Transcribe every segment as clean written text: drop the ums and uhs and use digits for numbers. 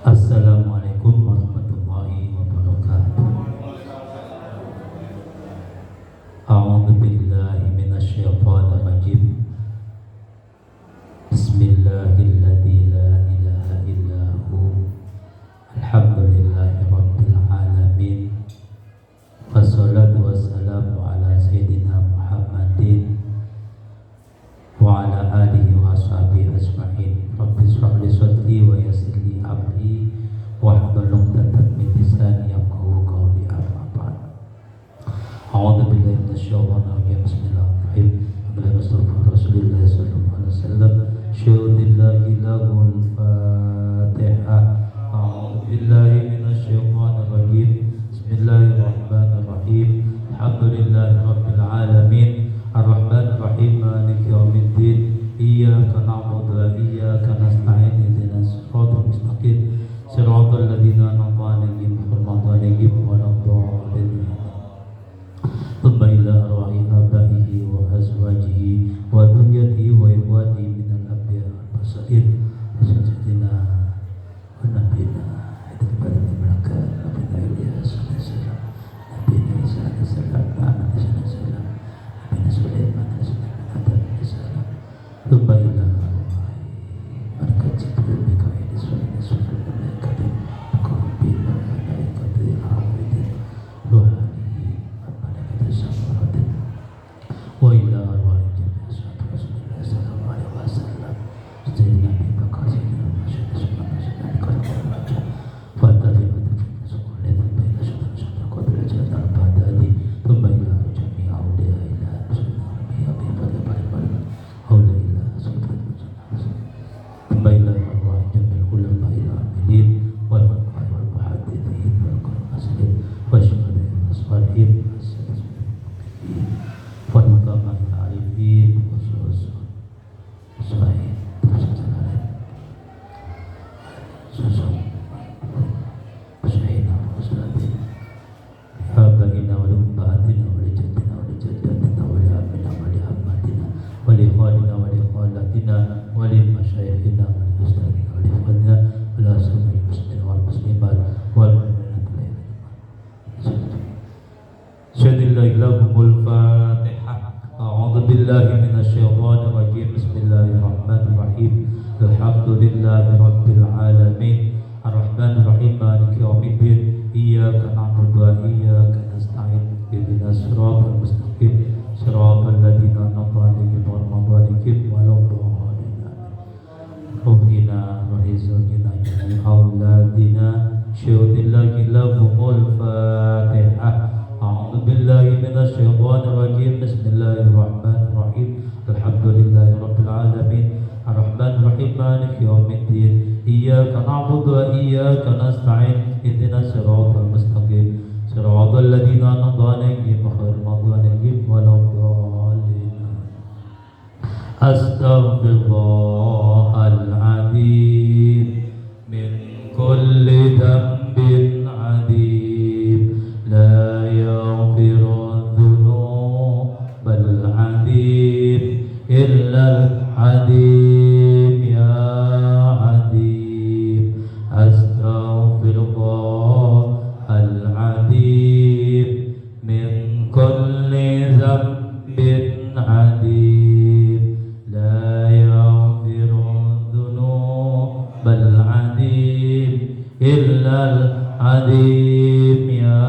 Assalamualaikum warahmatullahi wabarakatuh. A'udzu billahi minasyaitonir rajim. Bismillahilladzi la ilaha illahu. Alhamdulillahi rabbil alamin. Wassalatu wassalamu ala sayyidina Muhammadin wa ala alihi wa ashabihi ajma'in. Rabbi shrah li sadri wa yassir li amri wahlul 'uqdatam min lisani yafqahu qawli. Amma ba'd. A'udzu billahi minasyaitonir rajim. Bismillahirrahmanirrahim. Alhamdulillah Rasulillah sallallahu alaihi wasallam. Syuhdillahi lahul Fatihah. A'udzu billahi minasyaitonir rajim. Bismillahirrahmanirrahim. Alhamdulillahi rabbil alamin. Ar-Rahmanir Rahim. Maliki yaumiddin. Iyyaka na'budu wa iyyaka nasta'in. Ihdinas siratal mustaqim. Siratal ladzina an'amta 'alaihim ghairil maghdubi 'alaihim waladdallin. Thumma ila arwahi abaihi wa azwajihi wa dhurriyyatihi wa ikhwanihi minal anbiya'i wal mursalin. Sayyidina wa nabiyina Ibrahim al-Khalil Nabiyina Ilyas alaihi salam, Nabiyina Isa alaihi salam, Nabiyina Isa alaihi salam, Nabiyina Sulaiman alaihi salam, Adam alaihi salam. Thumma ila arwahi malaikat Jibril, Mikail, Israfil, malaikati muqarrabin wa malaikati hafidin ruhani wa malaikati syafaratin wa ila arwahi jami'i ashabi Rasulillah sallallahu alaihi wasallam. Sayyidina Nabi Bakar, Sayyidina Umar, Sayyidina Utsman, Sayyidina Ali, Sayyidina Raja Fatati Fatati Sukulah Sayyidina Sayyidina Qadri Sayyidina Al-Badadi. Thumma ila jami'i awliya ila Sayyidina Nabi Abi Bakar Bari Haula ila Sayyidina Thumma ila arwahi jami'il ulama ila amilin wal fuqaha wal muhaddithin wal qur'asin wa syuhada wa salihin wal ulama ila arifin wa sahih terus jalan sosok sahina wa salatin habaina wa lumbatina wa lijatina wa lijadatina wa lihamina wa lihammatina wa likhwalina wa likhwalatina wa limasyayikhina wa liustadina wa likhwanina wa liasumil muslimin wal muslimat wal mu'minat wal mu'minat. Syadillahi lahumul Fatihah. A'udzu billahi minasyaitonir rajim. Bismillahirrahmanirrahim. Alhamdulillahi rabbil alamin. Ar-Rahmanir Rahim. Maliki yaumiddin. Iyyaka na'budu wa iyyaka nasta'in. Ihdinas siratal mustaqim. Siratal ladzina an'amta 'alaihim ghairil maghdubi 'alaihim waladdallin. Ruhina wa izujina jami'a auladina. Syuhdillahi lahumul Fatihah. A'udzu billahi minasyaitonir rajim. Bismillahirrahmanirrahim. Alhamdulillahi rabbil alamin. Ar-Rahmanir Rahim. Maliki yaumiddin. Iyyaka na'budu wa iyyaka nasta'in. Ihdinas siratal mustaqim. Siratal ladzina an'amta 'alaihim ghairil maghdubi 'alaihim waladdallin. Astaghfirullahal azim min kulli dhanbin 'adzim. La yaghfiru dzunubal 'adzim illal 'adzim ya 'adzim. Astaghfirullahal 'adzim min kulli dhanbin 'adzim. La yaghfiru dzunubal 'adzim illal 'adzim ya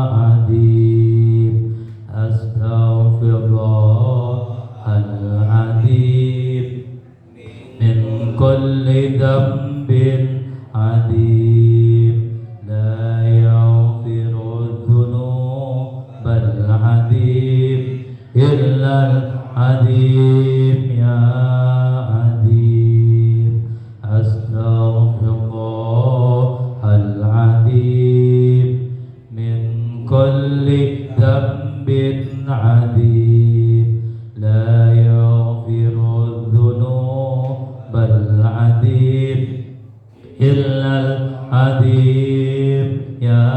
'adzim. Astaghfirullahal 'adzim min kulli dhanbin 'adzim. La yaghfiru dzunubal 'adzim illal 'adzim ya 'adzim. Astaghfirullahal 'adzim min kulli dhanbin 'adzim. La yaghfiru dzunubal 'adzim illal 'adzim ya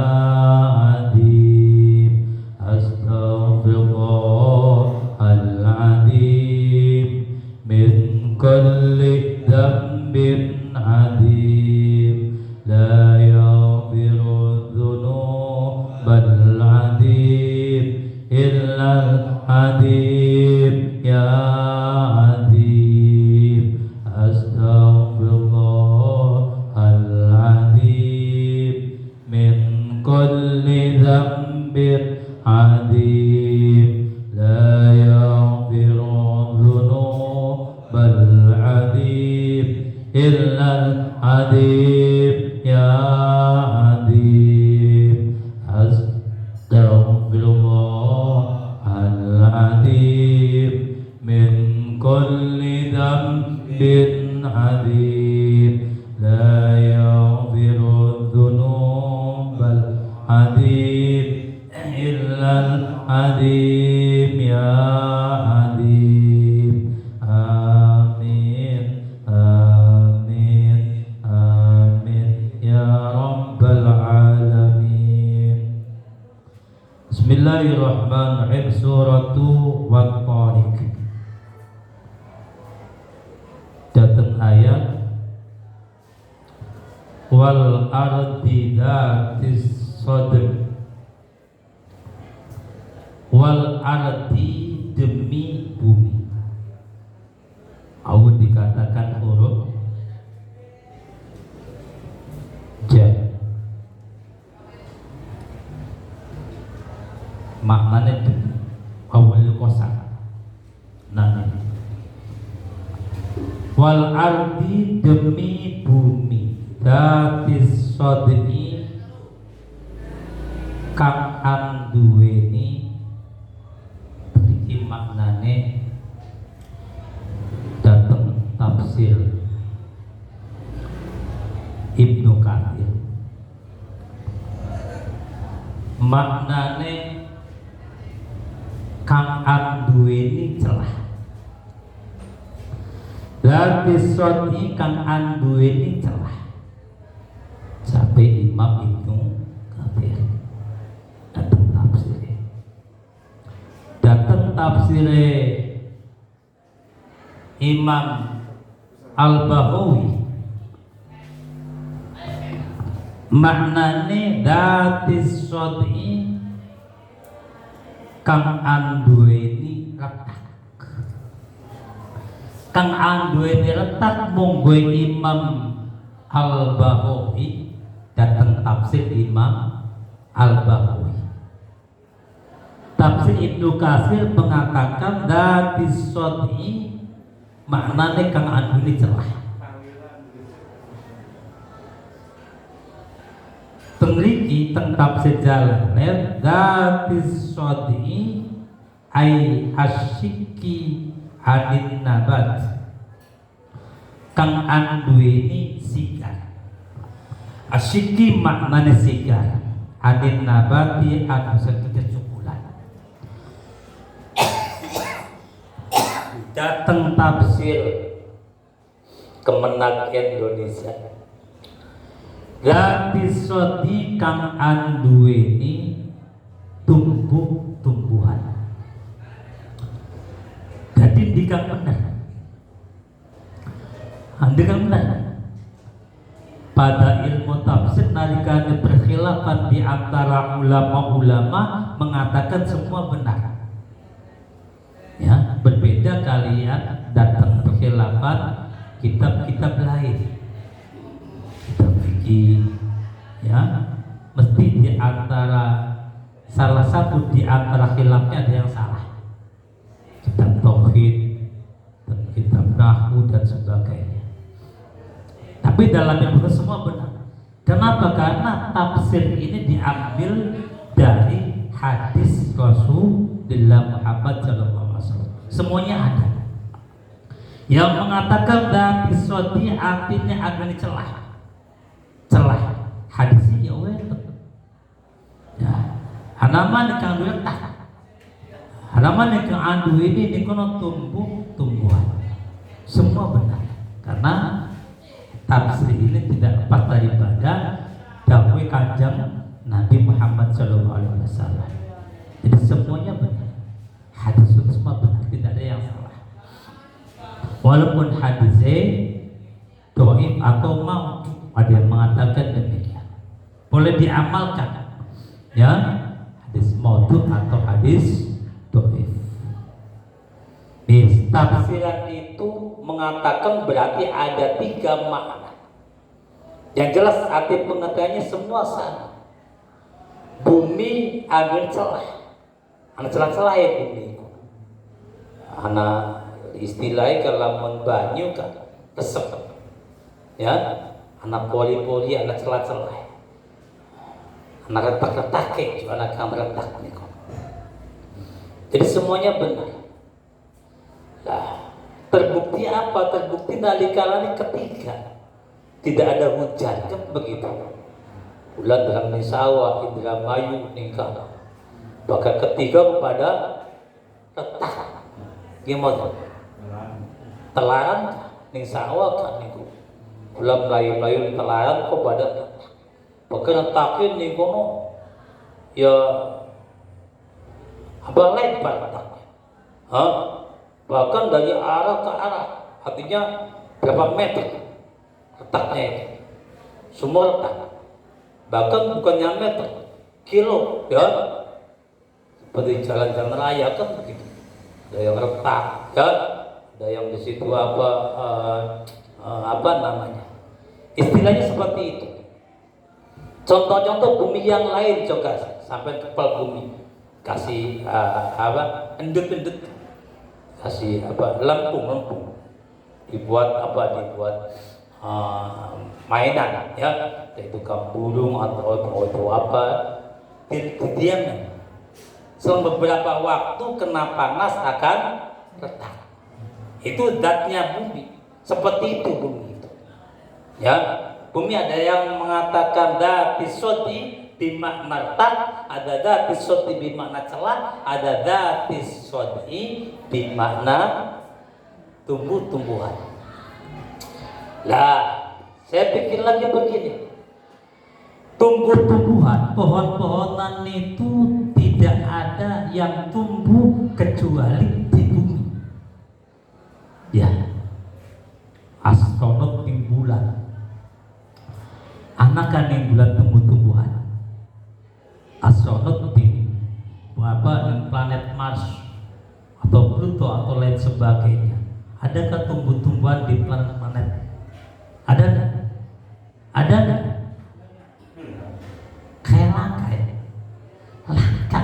'adzim. Astaghfirullahal 'adzim min kulli dhanbin 'adzim. لا يغفر الذنوب العظيم إلا العظيم يا عظيم أستغفر الله العظيم من كل ذنب عظيم لا يغفر الذنوب العظيم إلا العظيم يا عظيم أستغفر الله العظيم من كل ذنب عظيم لا يغفر الذنوب العظيم إلا العظيم يا عظيم آمين آمين آمين يا رب العالمين. Bismillahirrahmanirrahim. Suratu Wat-Thariq. Datang ayat wal ardi dzatis sadr. Wal ardi demi bumi. Awal dikatakan huruf ja. Maknanya demi. Awal kosa. Nah, wal ardi demi bumi. Dzatis sadri kang anduweni iki maknane dateng tafsir Ibnu Katsir. Maknane kang anduweni celah. Dzatis sadri kang anduweni celah. Sampai Imam Ibnu Katsir datang tafsirnya Imam Al-Baghawi maknane dzatis sadri kang anduweni letak. Kang anduweni letak monggo Imam Al-Baghawi datang tafsir Imam Al-Baghawi. Tafsir Ibnu Katsir mengatakan dzatis sadri maknane kang andune celah. Tengriki teng tafsir Jalalain dzatis sadri ai asyiki hadin nabat kang anduweni sigar. Asyiki maknane sigar, hadin nabati anu sakitu datang tafsir Kemenag Indonesia dzatis sadri kang anduweni tumbuh-tumbuhan. Jadi dikang benar. Dengan benar. Pada ilmu tafsir nalikane berkhilafan di antara ulama-ulama mengatakan semua benar. Ya, berbeda kalian datang berkhilafan kitab-kitab lain, kitab fikih, ya, mesti di antara salah satu di antara khilafnya ada yang salah. Kitab tauhid, kitab nahwu dan sebagainya. Tapi dalam yang benar semua benar. Kenapa? Karena tafsir ini diambil dari hadis Rasulullah Muhammad SAW. Semuanya ada. Yang mengatakan dzatis sadri artinya agak celah. Celah. Hadisnya ya. Hanaman kang letak. Hanaman kang andu ini dikono tumbuh-tumbuhan. Semua benar. Karena tafsir ini tidak lepas daripada dawuh Kanjeng Nabi Muhammad SAW. Jadi semuanya benar. Hadis itu semua benar, tidak ada yang salah. Walaupun hadisnya dhaif atau Ada yang mengatakan demikian. Boleh diamalkan. Ya, hadis maudhu atau hadis dhaif. Tafsiran itu mengatakan berarti ada 3 makna. Yang jelas arti pengertiannya semua sama. Bumi angin celah, angin celah ya bumi. Anak istilahnya kalau banyu kan resep, ya. Anak poli-poli, anak celah-celah, anak retak-retak juga anak retak nih. Jadi semuanya benar. Nah, terbukti apa? Terbukti nalikala ketiga tidak ada hujan kan begitu. Bulan dalam sawah, Indramayu ningkah. Bahkan ketiga kepada retak. Gimana? Telaran ning sawah kan niku. Bulan melayu-melayu telaran kok pada bahkan retakin ning kono ya apa lebar retaknya. Bahkan dari arah ke arah, artinya berapa meter retaknya itu. Semua retak. Bahkan bukannya meter, kilo, ya. Seperti jalan-jalan raya kan begitu. Ada yang retak, ya. Ada yang di situ apa namanya? Istilahnya seperti itu. Contoh-contoh bumi yang lain coba sampai kepal bumi, kasih endut-endut, kasih lempung, dibuat mainan, ya, yaitu burung atau apa, didiamkan. Selama beberapa waktu kena panas akan retak. Itu zatnya bumi. Seperti itu bumi itu. Ya, bumi ada yang mengatakan dzatis sodi bimakna retak, ada dzatis sodi bimakna celah, ada dzatis sodi bimakna tumbuh-tumbuhan. Lah, saya pikir lagi begini. Tumbuh-tumbuhan, pohon-pohonan itu tidak ada yang tumbuh kecuali di bumi. Ya, astronot di bulan, anakan yang bulan tumbuh-tumbuhan. Astronot di planet Mars atau Pluto atau lain sebagainya. Adakah tumbuh-tumbuhan di planet-planet? Ada nggak? Ada nggak? Kayak langka ya? Langka.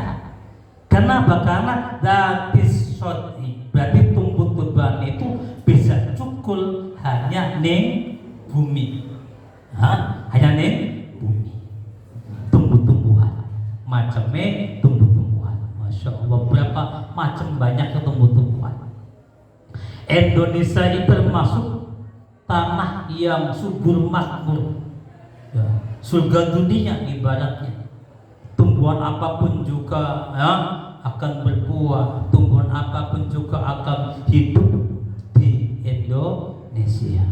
Kenapa? Karena dzatis sodi, berarti tumbuh-tumbuhan itu bisa cukul hanya ning bumi. Hanya ning bumi. Tumbuh-tumbuhan, macamnya tumbuh-tumbuhan. Masya Allah, berapa macam banyaknya tumbuh-tumbuhan. Indonesia ini termasuk tanah yang subur makmur, ya, surga dunia ibaratnya. Tumbuhan apapun juga akan berbuah, tumbuhan apapun juga akan hidup di Indonesia.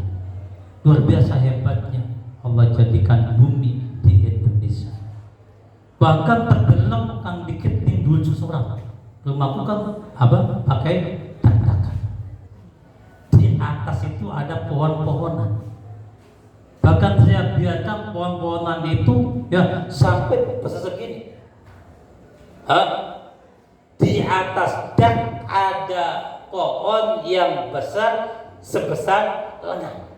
Luar biasa hebatnya Allah jadikan bumi di Indonesia. Bahkan tenggelam kang dikit timbul seseorang. Rumahku kan pakai tatakan. Di atas itu ada pohon-pohonan. Bahkan saya biarkan pohon-pohonan itu ya sampai besar segini. Di atas dak ada pohon yang besar sebesar lengan,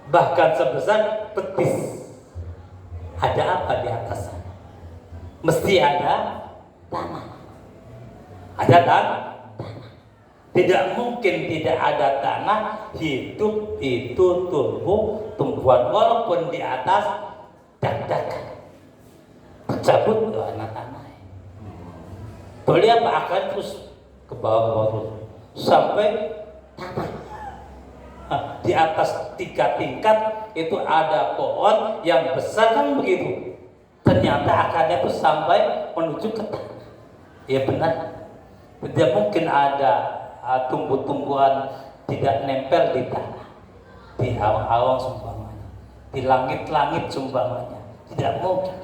bahkan sebesar betis. Ada apa di atas sana? Mesti ada tanah. Ada tanah. Tidak mungkin tidak ada tanah. Hidup itu tumbuhan walaupun di atas dak-dakan. Tercabut ke anak tanah. Boleh apa akan terus ke bawah terus sampai tanah. Di atas 3 tingkat itu ada pohon yang besar kan begitu. Ternyata akarnya itu sampai menuju ke tanah. Ya benar. Tidak mungkin ada tumbuh-tumbuhan tidak nempel di tanah, di awang-awang sumbangannya, di langit-langit sumbangannya. Tidak mungkin.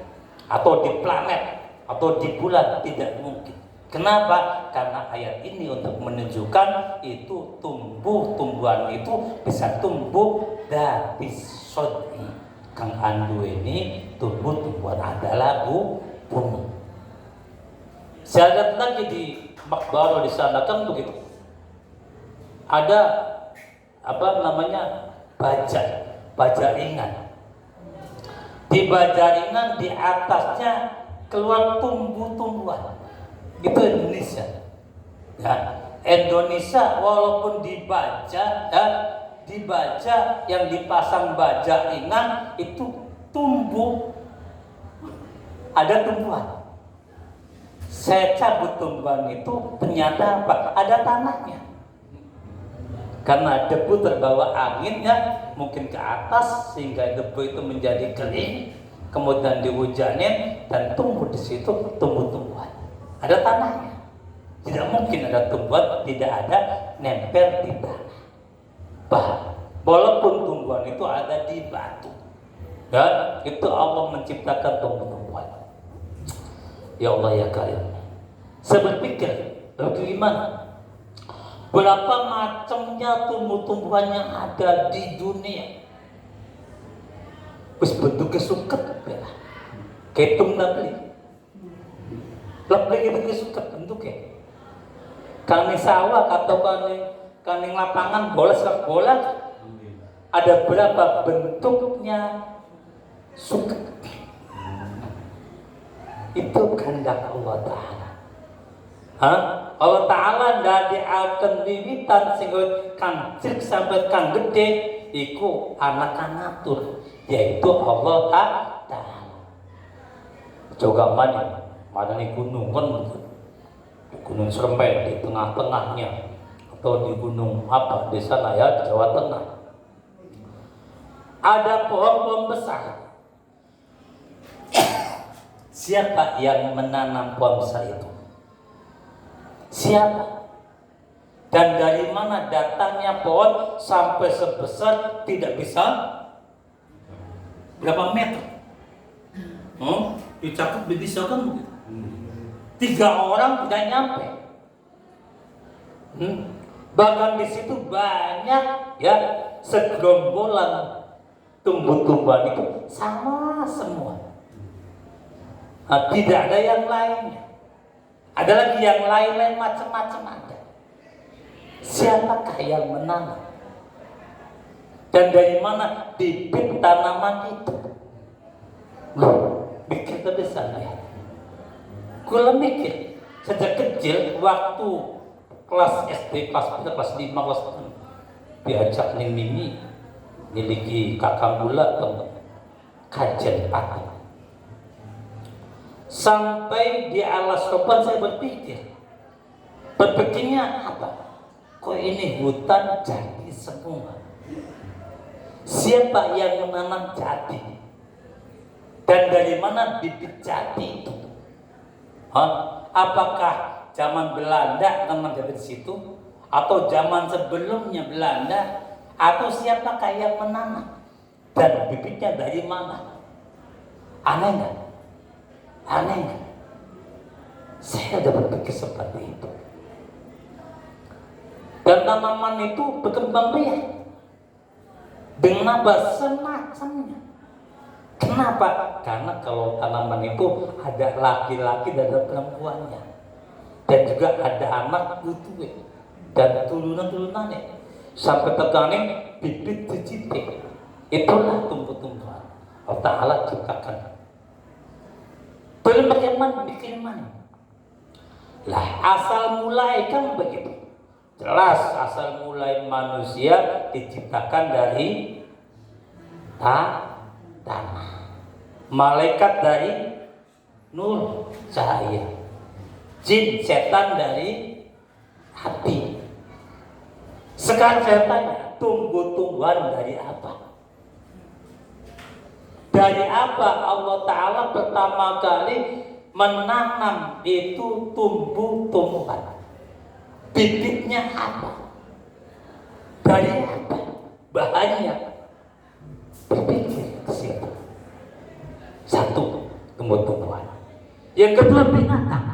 Atau di planet atau di bulan tidak mungkin. Kenapa? Karena ayat ini untuk menunjukkan itu tumbuh-tumbuhan itu bisa tumbuh dari sodi, Kang Andu ini tumbuh-tumbuhan adalah bunuh. Saya lihat lagi di Makbaro di sana kan begitu. Ada apa namanya baja ringan. Di baja ringan di atasnya keluar tumbuh-tumbuhan. Itu Indonesia. Ya, Indonesia walaupun dibaca yang dipasang baja ringan itu tumbuh, ada tumbuhan. Saya cabut tumbuhan itu ternyata apa? Ada tanahnya. Karena debu terbawa anginnya mungkin ke atas sehingga debu itu menjadi kering, kemudian dihujanin dan tumbuh di situ tumbuh-tumbuhan. Ada tanahnya. Tidak mungkin ada tumbuhan tidak ada nempel di tanah. Walaupun tumbuhan itu ada di batu, dan itu Allah menciptakan tumbuh-tumbuhan. Ya Allah ya Karim. Saya berpikir bagaimana berapa macamnya tumbuh-tumbuhan yang ada di dunia. Wis bentuknya suket ya. Ketung labli itu suket bentuknya. Kami sawah atau kami lapangan bola sepak bola. Ada berapa bentuknya suket. Itu kehendak Allah Ta'ala. Allah Ta'ala dari akan wiwitan sehingga kang cilik sampai kang gede iku anak ngatur, yaitu Allah Ta'ala. Coba mana nih gunung kan, gunung Serempe di tengah-tengahnya, atau di gunung apa di sana ya di Jawa Tengah. Ada pohon-pohon besar. Siapa yang menanam pohon besar itu? Siapa? Dan dari mana datangnya pohon sampai sebesar tidak bisa berapa meter? Dicakup bisa kan begitu. 3 orang tidak nyampe. Bahkan di situ banyak ya segerombolan tumbuh-tumbuhan itu sama semua. Tidak ada yang lainnya. Ada lagi yang lain-lain macam-macam ada. Siapakah yang menanam? Dan dari mana bibit tanaman itu? Mikir ke sana ya. Kula mikir sejak kecil waktu kelas SD, kelas 5, kelas 6 diajak ning Mimi miliki kakak gula teman kajian aku. Sampai di alas roban saya berpikirnya apa? Kok ini hutan jadi semua? Siapa yang menanam jati? Dan dari mana bibit jati itu? Apakah zaman Belanda teman dari situ? Atau zaman sebelumnya Belanda? Atau siapakah yang menanam? Dan bibitnya dari mana? Aneh nggak? Aneh nggak? Saya sudah berpikir seperti itu. Dan tanaman itu berkembang biak dengan apa? Semacamnya. Kenapa? Karena kalau tanaman itu ada laki-laki dan ada perempuannya, dan juga ada anak butuh dan turunan-turunannya sampai terkane bibit dicipik. Itulah tumbuh-tumbuhan Allah Ta'ala ciptakan. Belum bagaimana bikin mana? Lah asal mulai kan begitu. Jelas asal mulai manusia diciptakan dari tanah. Malaikat dari nur cahaya. Jin setan dari hati. Sekarang saya tanya, tumbuh-tumbuhan dari apa? Dari apa Allah Ta'ala pertama kali menanam itu tumbuh-tumbuhan? Bibitnya apa? Dari apa? Bahannya? Berpikir ke situ. Satu, tumbuh-tumbuhan. Yang kedua, binatang.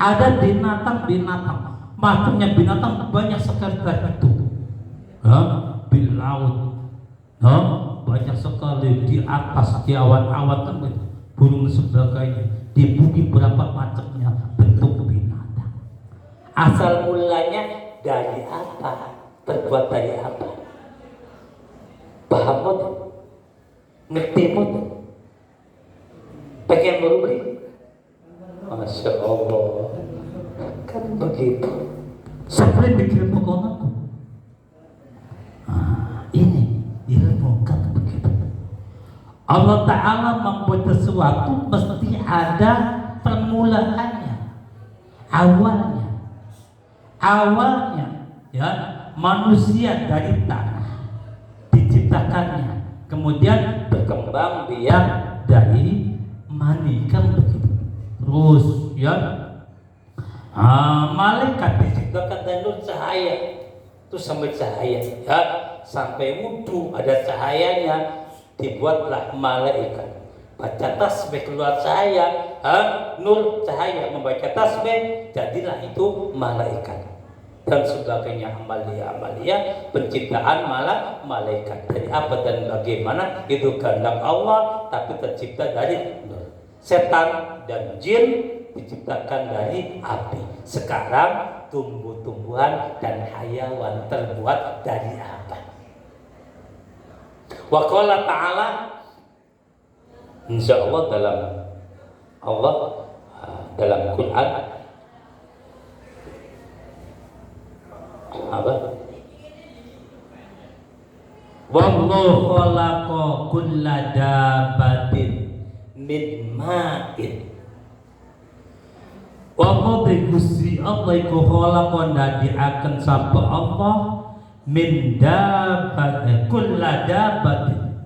Ada binatang-binatang. Macamnya binatang banyak sekali itu. Di laut. Banyak sekali sekali di atas, di awan-awan kan burung sebagainya, di bumi berapa macamnya bentuk binatang. Asal mulanya dari apa? Terbuat dari apa? Paham tuh? Ngerti tuh? Pengen berubah? Masya Allah, kan begitu. Sampai bikin pokoknya. Ini ilmu kan begitu. Allah Ta'ala membuat sesuatu mesti ada permulaannya, awalnya ya, manusia dari tanah diciptakannya, kemudian berkembang biak dari mani kan begitu. Terus ya, malaikat diciptakan dari nur cahaya, itu sampai cahaya ya, sampai wudhu ada cahayanya, dibuatlah malaikat. Baca tasbih keluar cahaya, nur cahaya, membaca tasbih jadilah itu malaikat dan sebagainya. Amalia penciptaan malaikat dari apa dan bagaimana itu kehendak Allah, tapi tercipta dari nur. Setan dan jin diciptakan dari api. Sekarang tumbuh-tumbuhan dan hayawan terbuat dari apa? Wa qala ta'ala, insyaallah dalam Quran apa? Wallahu khalaqa kulla dabbatin min ma'in. Wa qad Gusti Allah iku khalaqa ndadiaken sapa Allah min dabbatin kulla dabbatin.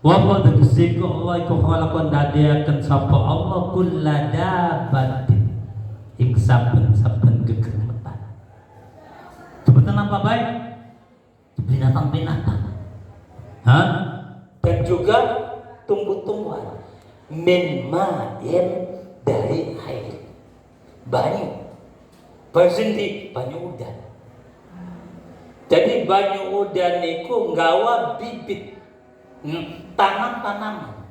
Wa qad Gusti Allah iku khalaqa ndadiaken sapa Allah kulla dabbatin ing saben-saben gegermetan. Sebutan apa baik? Binatang-binatang. Dan juga tumbuh-tumbuhan min ma'in dari air. Banyu bersendi banyu udan. Jadi banyu udan itu nggawa bibit tanaman.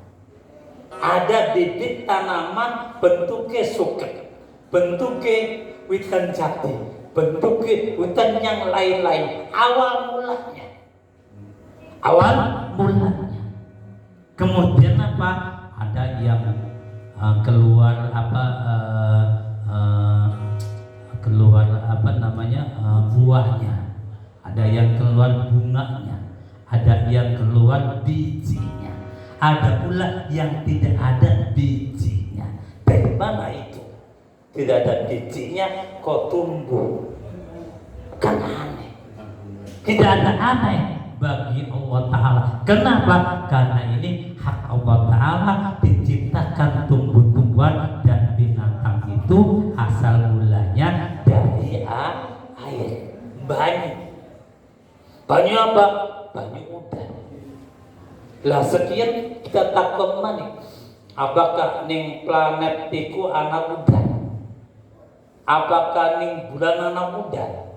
Ada bibit tanaman bentuknya suket, bentuknya witan jati, bentuknya witan yang lain-lain. Awal mulanya. Kemudian apa? Ada yang keluar buahnya, ada yang keluar bunganya, ada yang keluar bijinya, ada pula yang tidak ada bijinya. Dari mana itu? Tidak ada bijinya kok tumbuh? Kan aneh. Tidak ada aneh bagi Allah Ta'ala. Kenapa? Karena ini hak Allah Ta'ala, diciptakan tumbuh-tumbuhan dan binatang itu asal mulanya dari air. Banyu apa? Banyu udan. Lah sekian kita takut mana? Apakah ning planet iku ana udan? Apakah ning bulan ana udan?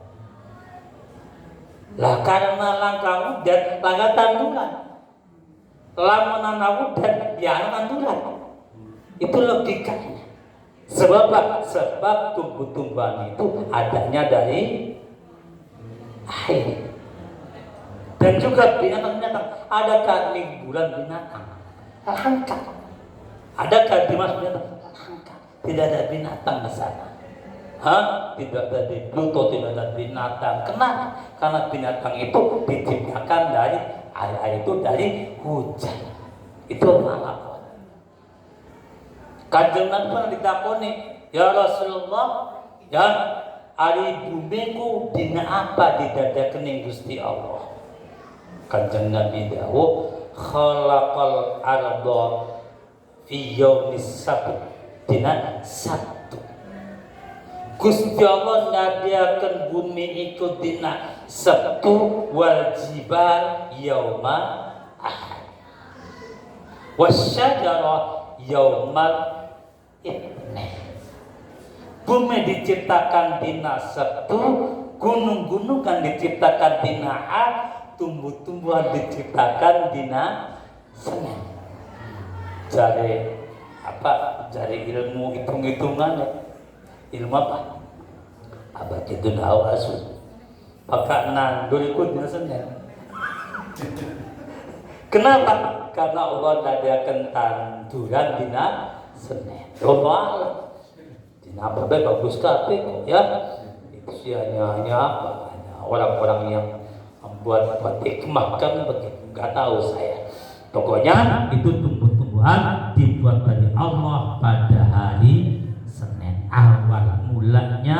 Lah karena langka udan, langka tanduran. Lamun ana udan, ya ana tanduran. Itu logikanya. Sebab tumbuh-tumbuhan itu adanya dari air. Dan juga binatang-binatang. Adakah ning bulan binatang? Langka. Adakah di Mars binatang? Langka. Tidak ada binatang di sana. Tidak ada di Pluto, tidak ada binatang. Kenapa? Karena binatang itu diciptakan dari air itu dari hujan. Itu malakot. Kanjeng Nabi pernah ditakoni, ya Rasulullah, ya ari bumiku dina apa didadakening Gusti Allah. Kanjeng Nabi dawuh, khalaqal arda fi yaumis sabt, dina Sabtu. Gusti Allah nadiaken bumi iku dina Sabtu, wal jibal yauma ahad, wasyajara yaumal itsnain. Bumi diciptakan dina Sabtu, gunung-gunung kan diciptakan dina Ahad, tumbuh-tumbuhan diciptakan dina Senin. Cari apa? Cari ilmu hitung-hitungan ya. Ilmu apa? Abad itu tahu asus. Maka nandur ikutnya Senin. Kenapa? Karena Allah nadakan tanduran dina Senin. Allah dina apa bagus tapi kok ya. Itu sih hanya apa? Hanya orang-orang yang membuat hikmah kan begitu. Nggak tahu saya. Pokoknya itu tumbuh-tumbuhan dibuat dari Allah pada hari Senin. Awal mulanya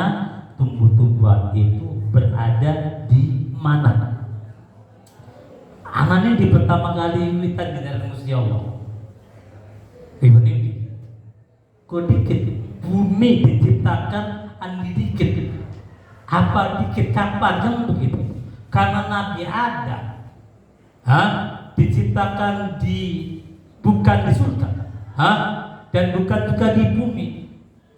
tumbuh-tumbuhan itu berada di mana? Anaknya di pertama kali witan di dalam Gusti Allah. Ini kok dikit bumi diciptakan andi dikit. Apa dikit kapan kan begitu? Karena Nabi Adam diciptakan bukan di surga, dan bukan juga di bumi.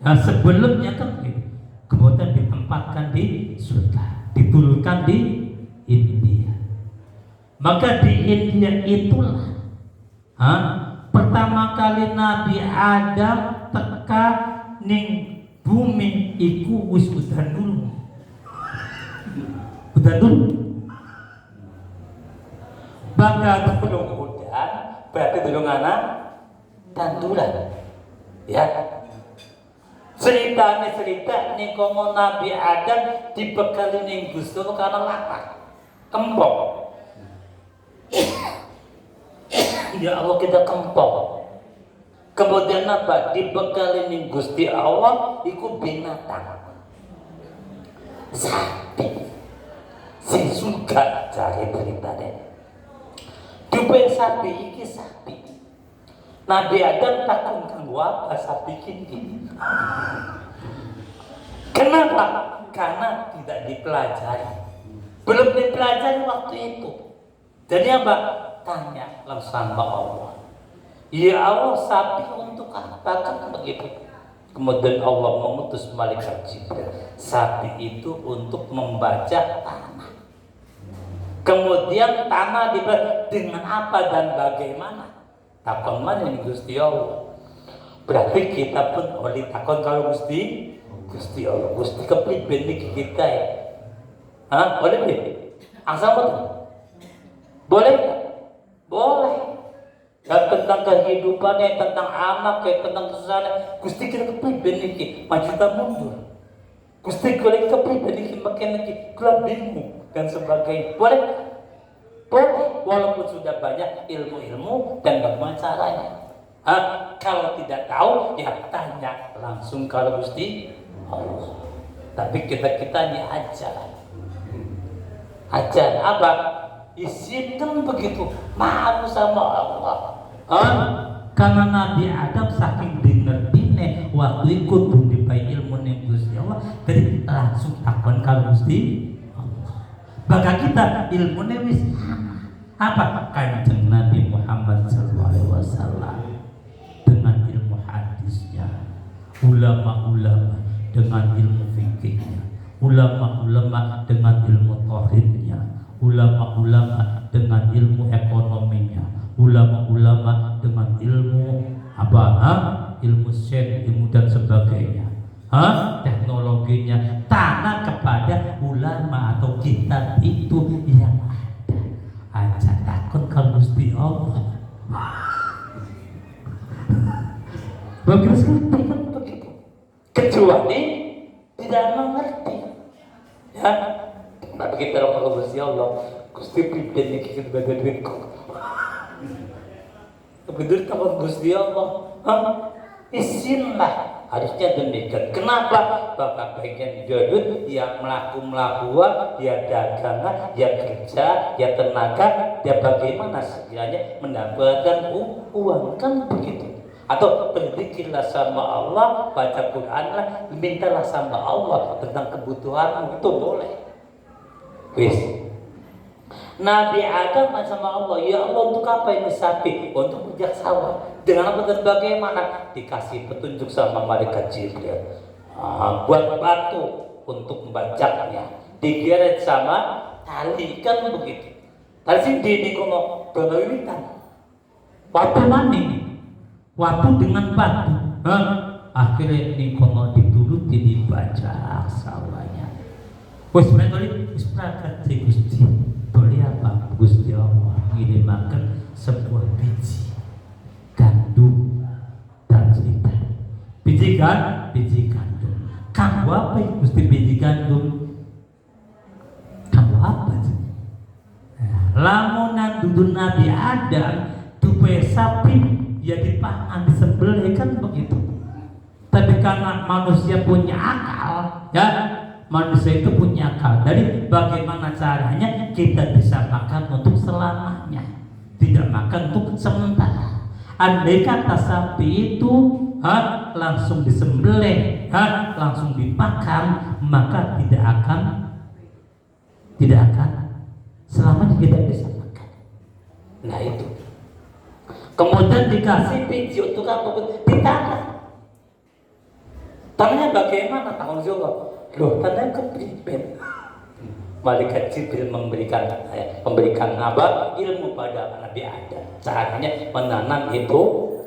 Sebelumnya kan begitu. Kemudian ditempatkan di surga, diturunkan di India. Maka di India itulah pertama kali Nabi Adam teka ning bumi iku wis udan dulu. Bangga belum udan, berarti belum anak tanduran. Ya. Cerita nih komo Nabi Adam dibekali ning Gusti Allah karena lapar. Kembang. Ya Allah kita kempong. Kemudian apa? Dibekali ning Gusti Allah iku binatang. Sapi. Sing suka cari berita deh. Dupe sapi iki sapi. Nabi Adam takun kanggo apa sapi iki? Kenapa? Karena tidak dipelajari. Belum dipelajari waktu itu. Jadi apa? Tanya langsung sama Allah. Ya Allah, sapi untuk apa kan begitu? Kemudian Allah mengutus malaikat Jibril. Sapi itu untuk membaca tanah. Kemudian tanah dibaca dengan apa dan bagaimana? Takon mana nih Gusti Allah? Berarti kita pun oleh takon kalau Gusti Allah, Gusti kepriben niki kita ya. Boleh boleh? Asal betul? Boleh? Boleh. Dan tentang kehidupannya, tentang anak, tentang kesalahan, Gusti kita kepriben niki, maju kita mundur. Gusti kita kepriben niki makin niki, kula bingung dan sebagainya. Boleh? Boleh. Walaupun sudah banyak ilmu-ilmu dan bagaimana caranya. Kalau tidak tahu, ya tanya langsung kalau Gusti Allah. Tapi kita ini ajar apa? Izinkan begitu, maaf sama Allah. Karena Nabi Adam saking dengertine waktu ikut dipai ilmu ning Gusti Allah, jadi langsung takon kalau Gusti Allah. Baka kita ilmune wis apa? Kanjeng Nabi Muhammad SAW dengan ilmu hadisnya, ulama-ulama dengan ilmu fikihnya, ulama-ulama dengan ilmu tauhidnya, ulama-ulama dengan ilmu ekonominya, ulama-ulama dengan ilmu ilmu sains, ilmu dan sebagainya, teknologinya, tanah kepada ulama atau kita itu yang ada. Aja takut kalau Gusti Allah. Bagus sekali kan begitu. Kecuali tidak mengerti. Ya, tapi kita kalau Gusti Allah, Gusti pribadi kita baca duit kok. Begitu takut Gusti Allah, izinlah. Harusnya demikian. Kenapa? Bapak bagian duit yang melaku, dia dagang, dia kerja, dia tenaga, dia bagaimana sekiranya mendapatkan uang kan begitu. Atau berzikirlah sama Allah, baca Quranlah, mintalah sama Allah tentang kebutuhanmu, itu boleh. Wis. Nabi Adam sama Allah, ya Allah untuk apa ini sapi? Untuk berjak sawah. Dengan apa dan bagaimana? Dikasih petunjuk sama malaikat Jibril. Buat batu untuk membajaknya. Digeret sama tali kan begitu. Tadi sih di kono dono wiwitan. Waktu mani, waktu dengan batu. Akhirnya ini kono dituruti dibaca sawanya. Wes mentoli wis prakat Gusti. Boleh apa Gusti Allah ngirimaken sebuah biji gandum dan cerita. Biji gandum. Kanggo apa ya Gusti biji gandum? Kanggo apa sih? Lamunan dudun Nabi Adam tupai sapi ya dipangan disembelih kan begitu. Tapi karena manusia punya akal, ya manusia itu punya akal. Jadi bagaimana caranya kita bisa makan untuk selamanya, tidak makan untuk sementara. Andai kata sapi itu langsung disembelih, langsung dimakan, maka tidak akan selamanya kita bisa makan. Nah itu. Kemudian dikasih biji untuk apa? Ditanam. Tanahnya bagaimana? Tahun juga. Loh, tanahnya kepriben. Malaikat Jibril memberikan apa? Ilmu pada Nabi Adam. Caranya menanam itu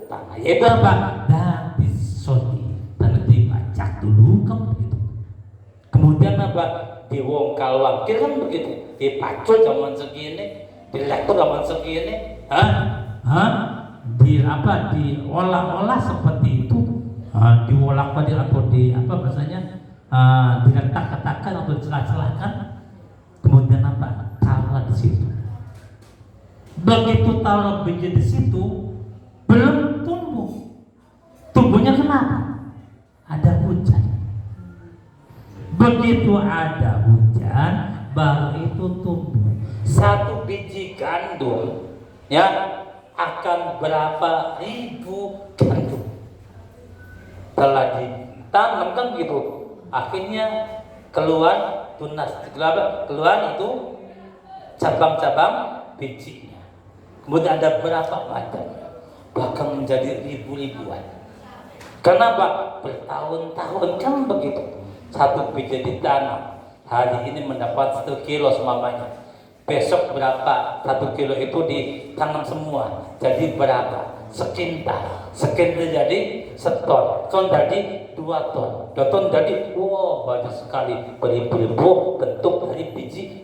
tanah. Yaitu apa? Dari sodi. Tanah dibacak dulu kan begitu. Kemudian apa? Diwongkal-wangkil kan begitu. Dipacul zaman segini, dilektor zaman segini, diolah-olah seperti itu, diolak atau di apa bahasanya, diletak-letakkan atau celah-celahkan, kemudian apa? Taruh di situ. Begitu taruh biji di situ, belum tumbuh. Tumbuhnya kenapa? Ada hujan. Begitu ada hujan, baru itu tumbuh. Satu biji gandum, ya, akan berapa ribu gandum. Telah ditanam kan gitu, akhirnya keluar tunas, keluar itu cabang-cabang bijinya. Kemudian ada berapa macam, bahkan menjadi ribu-ribuan. Kenapa? Bertahun-tahun kan begitu. Satu biji ditanam, hari ini mendapat 1 kilo semuanya. Besok berapa? 1 kilo itu ditanam semua. Jadi berapa? Sekintal. Sekintal jadi seton. Ton jadi 2 ton. 2 ton jadi banyak sekali, beribu-ribu bentuk dari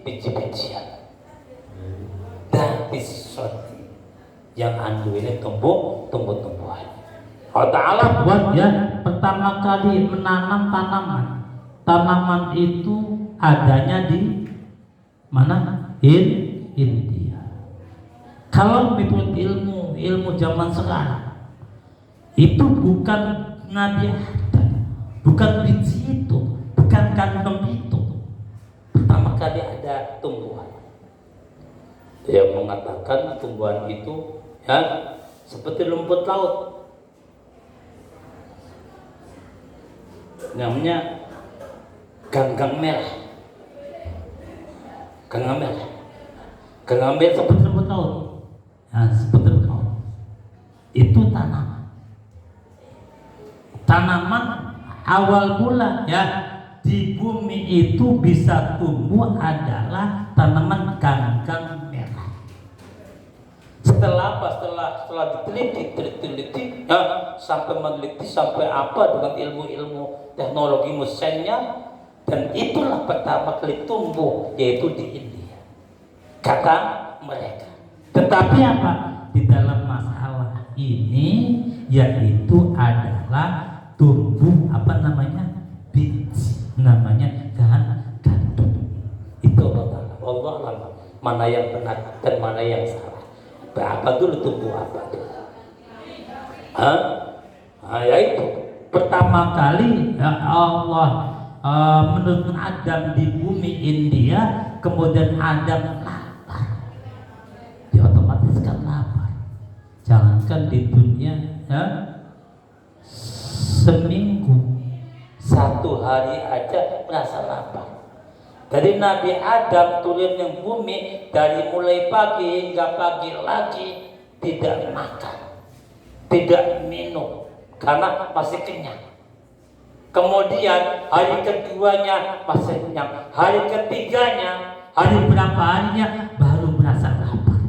biji-bijian. Dan bisoti yang andu ini tumbuh-tumbuhan. Allah Ta'ala buat ya pertama kali menanam tanaman. Tanaman itu adanya di mana? India. Kalau menurut ilmu zaman sekarang itu bukan Nabi Adam, bukan biji itu, bukan kandung itu. Pertama kali ada tumbuhan. Yang mengatakan tumbuhan itu ya seperti rumput laut. Namanya ganggang merah. Ganggang merah. Ganggang merah seperti rumput laut. Nah, seperti rumput laut. Itu tanaman. Tanaman awal mula ya di bumi itu bisa tumbuh adalah tanaman ganggang merah. Setelah apa? Setelah diteliti ya, sampai meneliti sampai apa dengan ilmu-ilmu teknologi mesinnya, dan itulah pertama kali tumbuh yaitu di India kata mereka. Tetapi apa? Di dalam masalah ini yaitu adalah tumbuh apa namanya? Biji, namanya gandum. Itu Allah mana yang benar dan mana yang salah. Apa dulu tumbuh apa dulu? Ya itu pertama kali ya Allah menurunkan Adam di bumi India, kemudian Adam lapar. Dia otomatis kan lapar. Jangankan di dunia ya, seminggu 1 hari aja merasa lapar. Dari Nabi Adam turun yang bumi, dari mulai pagi hingga pagi lagi tidak makan, tidak minum karena masih kenyang. Kemudian hari keduanya masih kenyang, hari ketiganya, hari berapa harinya baru merasa lapar.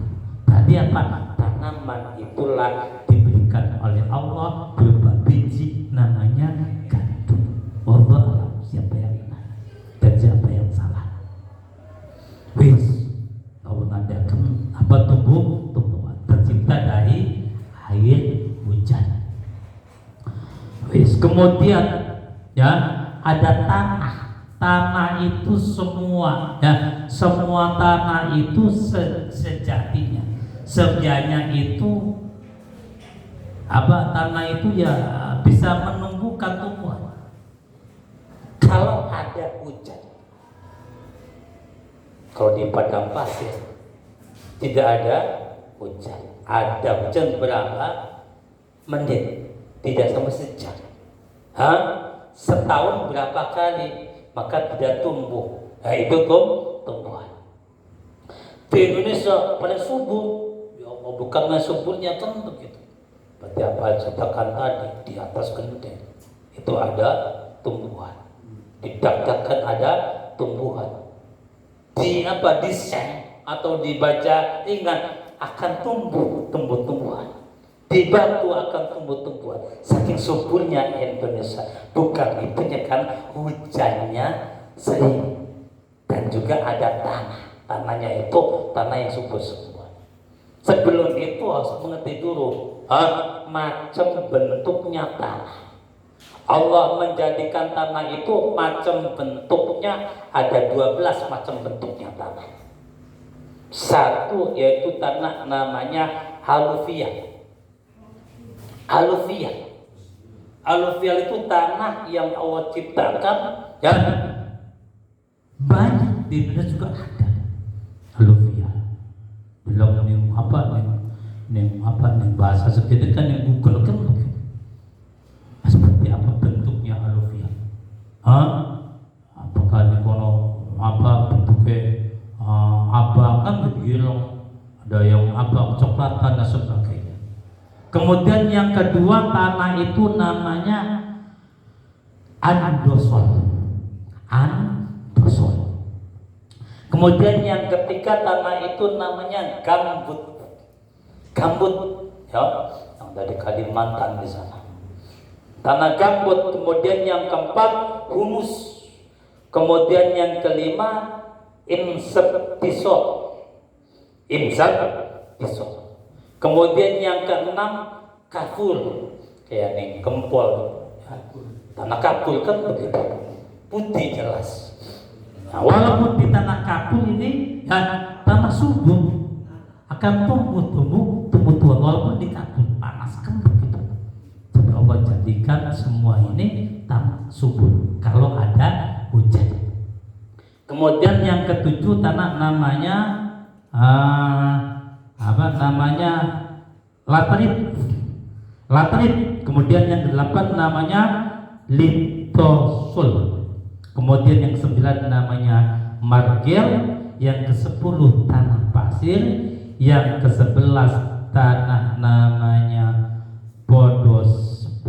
Tadi apa? Tanam tanaman itulah diberikan oleh Allah berupa biji namanya gandum. Wallahu a'lam, siapa yang benar dan siapa yang salah. Wis, kalau ngadakan apa tumbuhan tercipta dari air hujan. Wis, kemudian ya ada tanah. Tanah itu semua ya, semua tanah itu sejatinya sebenarnya itu apa, tanah itu ya bisa menumbuhkan tumbuhan kalau ada hujan. Kalau di padang pasir tidak ada hujan, ada hujan berapa menit, tidak sama sejam, setahun berapa kali, maka tidak tumbuh. Nah, itu tumbuhan. Di Indonesia pada subur, ya Allah, bukan suburnya kan begitu. Berarti apa katakan tadi, di atas genteng itu ada tumbuhan, di dak-dakan ada tumbuhan, di apa, di seng atau dibaca ingat akan tumbuh-tumbuhan, di batu akan tumbuh-tumbuhan. Saking suburnya Indonesia, bukan itunya kan hujannya sering, dan juga ada tanahnya itu tanah yang subur semua. Sebelum itu harus mengerti dulu macam bentuknya tanah. Allah menjadikan tanah itu macam bentuknya, ada 12 macam bentuknya tanah. Satu yaitu tanah namanya aluvia. Aluvial itu tanah yang Allah ciptakan ya, banyak di Indonesia juga ada aluvial. Belum nih bahasa sekitar kan yang Google kan seperti apa bentuknya aluvial. Apakah di kono apa bentuknya apa kan begitu, ada yang apa coklatan dan sebagainya. Kemudian yang kedua tanah itu namanya andosol. Kemudian yang ketiga tanah itu namanya gambut ya, yang dari Kalimantan di sana. Tanah gambut. Kemudian yang keempat humus. Kemudian yang kelima insektisol. Kemudian yang keenam kafur, kayak nih gempol. Tanah kapul kan begitu, putih jelas. Nah, walaupun di tanah kapul ini ya, tanah subur akan tumbuh tumbuhan, walaupun di kapul panas kan begitu. Jadi Allah jadikan semua ini tanah subur kalau ada hujan. Kemudian yang ketujuh tanah namanya laterit. Kemudian yang ke-8 namanya litosol. Kemudian yang ke-9 namanya margel. Yang ke-10 tanah pasir. Yang ke-11 tanah namanya podsolik.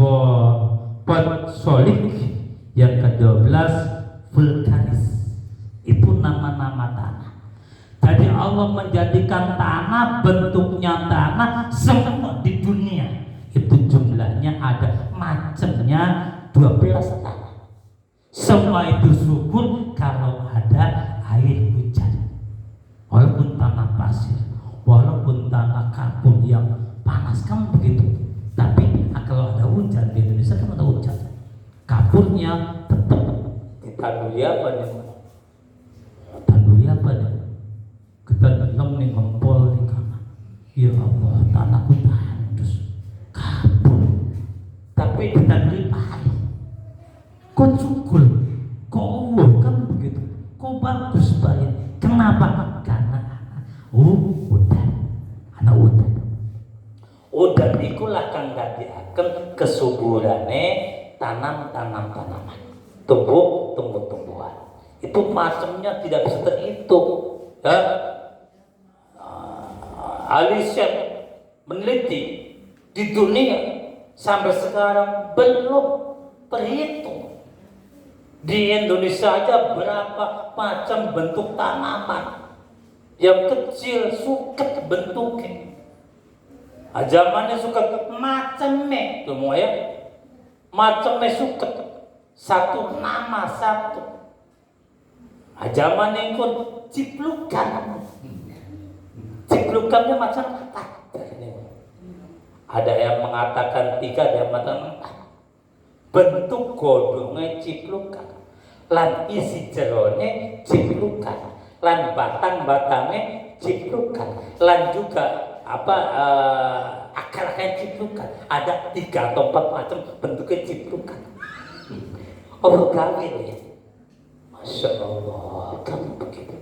Yang ke-12 vulkanis. Itu nama-nama tanah. Jadi Allah menjadikan tanah, bentuknya tanah semua di dunia itu jumlahnya ada macamnya 12 tanah. Semua itu subur kalau ada air hujan. Walaupun tanah pasir, walaupun tanah kapur yang panas kan begitu. Tapi kalau ada hujan di Indonesia kan ada hujan, kapurnya tetap ditanduri apa nih? Kita dalam nih ngempol di kamar. Ya Allah, tanahku tandus, kapur. Tapi ditanduri pari. Kok cukul, kok kan begitu, kok bagus banget. Kenapa? Karena udan ikulah kang dadiaken kesuburane tanaman, tumbuhan. Itu macamnya tidak bisa terhitung. Ya. Alisem meneliti di dunia sampai sekarang belum terhitung. Di Indonesia aja berapa macam bentuk tanaman yang kecil suket bentuknya. Zamannya suka macamnya, semua ya, macamnya suka satu nama satu. Zamannya pun ciplukannya macam apa? Ada yang mengatakan 3, ada yang mengatakan 4. Bentuk godongnya ciplukan, lan isi jerone ciplukan, lan batang-batangnya ciplukan, lan juga akar-akarnya ciplukan. Ada 3 atau 4 macam bentuknya ciplukan. Allah gawe ya. Masya Allah, kamu begitu.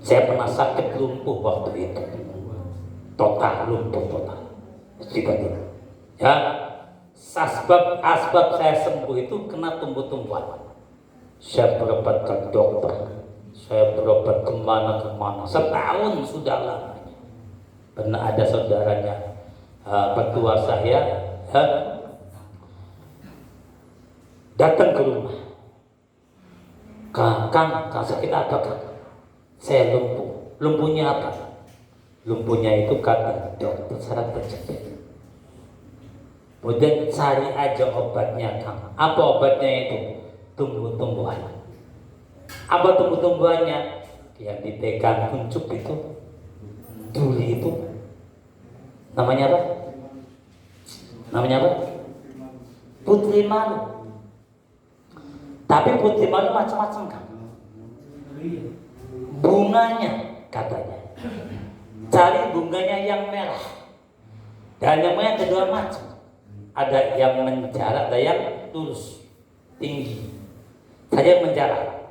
Saya pernah sakit lumpuh waktu itu, total lumpuh total. Gitu. Ya, asbab saya sembuh itu kena tumbuh-tumbuhan. Saya berobat ke dokter, saya berobat kemana-kemana, setahun sudah lamanya. Pernah ada saudaranya petua saya datang ke rumah. Kang sakit apa Kang? Saya lumpuh. Lumpuhnya apa? Lumpuhnya itu kata dokter saraf terjepit. Kemudian cari aja obatnya Kang. Apa obatnya itu? Tumbuh-tumbuhan. Apa tumbuh-tumbuhannya? Yang dipegang kuncup itu, duri itu, namanya apa? Namanya apa? Putri malu. Tapi putri malu macam-macam Kang. Bunganya katanya, cari bunganya yang merah. Dan yang merah ada 2 macam. Ada yang menjalar, ada yang lurus, tinggi. Saya menjalar.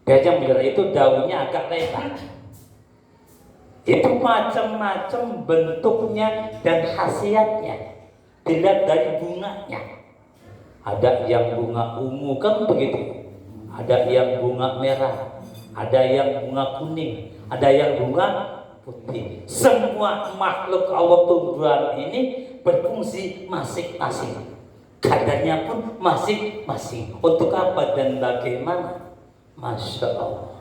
Biasanya menjalar itu daunnya agak lebar. Itu macam-macam bentuknya dan khasiatnya. Dilihat dari bunganya. Ada yang bunga ungu kan begitu. Ada yang bunga merah. Ada yang bunga kuning. Ada yang bunga putih. Semua makhluk Allah tumbuhan ini berfungsi masing-masing. Kadarnya pun masing-masing. Untuk apa dan bagaimana? Masya Allah.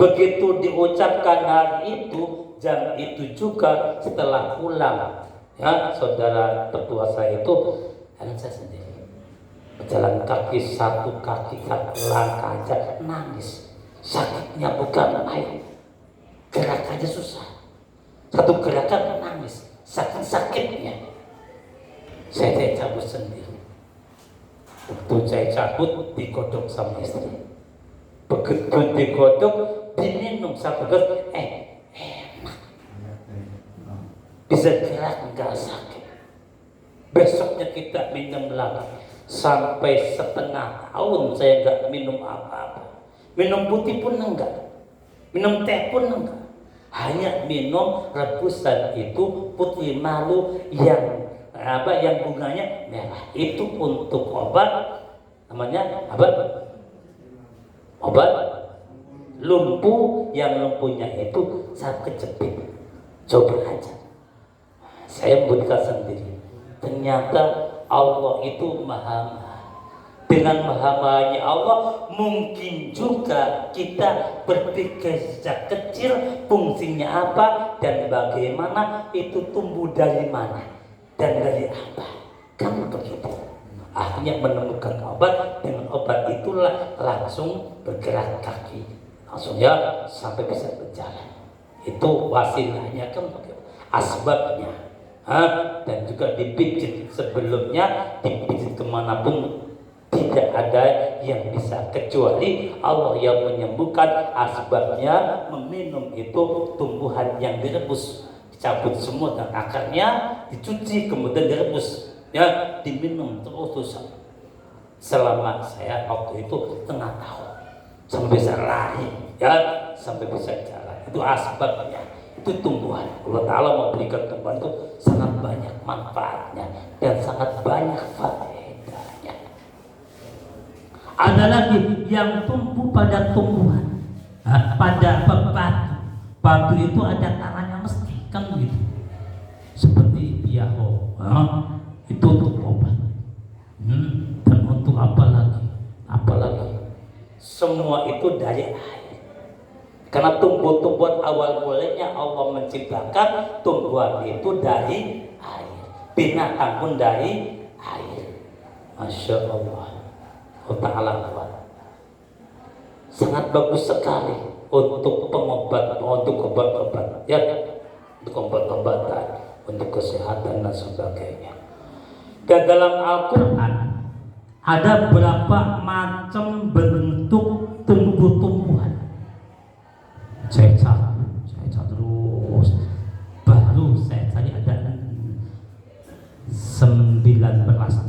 Begitu diucapkan hari itu, jam itu juga setelah pulang, ya saudara tertua saya itu, anak saya sendiri berjalan kaki, satu langkah aja nangis. Sakitnya bukan main, gerak aja susah. Satu gerakan nangis, sakitnya. Saya cabut sendiri. Waktu saya cabut digodok sama istri. Begitu digodok, diminum satu gelas, enak. Bisa gerak, enggak sakit. Besoknya kita minum lagi. Sampai setengah tahun saya enggak minum apa-apa. Minum putih pun enggak. Minum teh pun enggak. Hanya minum rebusan itu putih malu yang bunganya merah. Itu untuk obat, namanya apa? Obat lumpuh, yang lumpuhnya itu saat kejepit. Coba aja. Saya buka sendiri. Ternyata Allah itu maha. Dengan maha-mahanya Allah, mungkin juga kita berpikir sejak kecil fungsinya apa dan bagaimana, itu tumbuh dari mana dan dari apa. Kamu begitu. Akhirnya menemukan obat, dengan obat itulah langsung bergerak kaki, langsung ya sampai bisa berjalan. Itu wasilahnya, kan asbabnya. Dan juga dipijit sebelumnya, dipijit kemanapun tidak ada yang bisa kecuali Allah yang menyembuhkan. Asbabnya meminum itu tumbuhan yang direbus, dicabut semua dan akarnya, dicuci kemudian direbus, ya diminum terus. Selama saya waktu itu setengah tahun sampai bisa lari, ya sampai bisa jalan. Itu asbabnya, itu tumbuhan. Allah Ta'ala memberikan tumbuhan itu sangat banyak manfaatnya dan sangat banyak faedahnya. Ada lagi yang tumbuh pada tumbuhan, pada batu. Batu itu ada tanahnya mesti, kan begitu. Seperti biaho, itu untuk obat. Dan untuk apa lagi? Semua itu dari air. Karena tumbuh-tumbuhan awal mulanya Allah menciptakan tumbuhan itu dari air, binatang pun dari air. Masya Allah, Allah Ta'ala kuat. Sangat bagus sekali untuk pengobat, untuk obat-obat, ya, untuk obat-obatan, untuk kesehatan dan sebagainya. Dan dalam Al-Quran ada berapa macam bentuk tumbuh-tumbuhan. Saya terus baru saya cari ada 19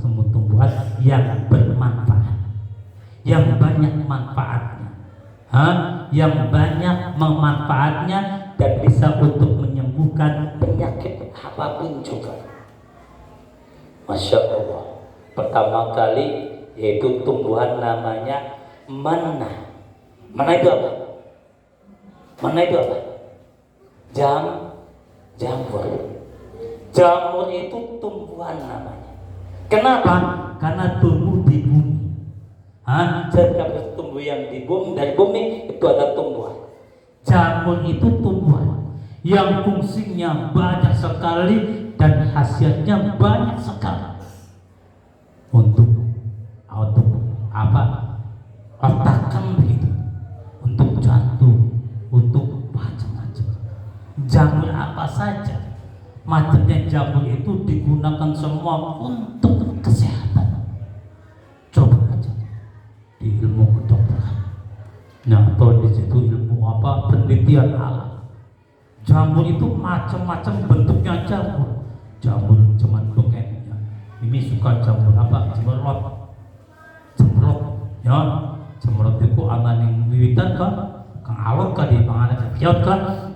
tumbuh-tumbuhan yang bermanfaat, yang banyak manfaatnya, yang banyak memanfaatnya dan bisa untuk menyembuhkan penyakit apapun juga. Masya Allah. Pertama kali yaitu tumbuhan namanya manna. Manna itu apa? Mana itu apa? Jamur. Jamur itu tumbuhan namanya. Kenapa? Karena tumbuh di bumi. Jadi kalau tumbuh yang di bumi, dari bumi itu ada tumbuhan. Jamur itu tumbuhan yang fungsinya banyak sekali dan khasiatnya banyak sekali. Untuk apa? Otakkan begitu. Untuk jantung, untuk macam-macam. Jamur apa saja, macamnya jamur itu digunakan semua untuk kesehatan. Coba aja di ilmu kedokteran. Nah, atau di situ ilmu apa? Penelitian alam. Jamur itu macam-macam bentuknya jamur. Jamur cuman bengeknya. Ini suka jamur apa? Cemerlot. Ya, cemerlot itu aman yang wiwitan kan? Kang alot kan di panganan piot kan,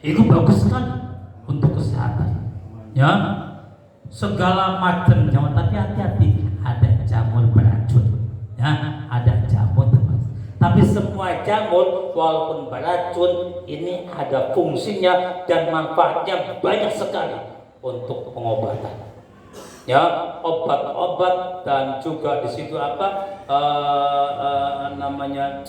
itu bagus sekali untuk kesehatan. Ya, segala macam jamur, tapi hati-hati, ada jamur beracun. Ya, ada jamur teman. Tapi semua jamur walaupun beracun ini ada fungsinya dan manfaatnya banyak sekali untuk pengobatan. Ya, obat-obat dan juga di situ apa namanya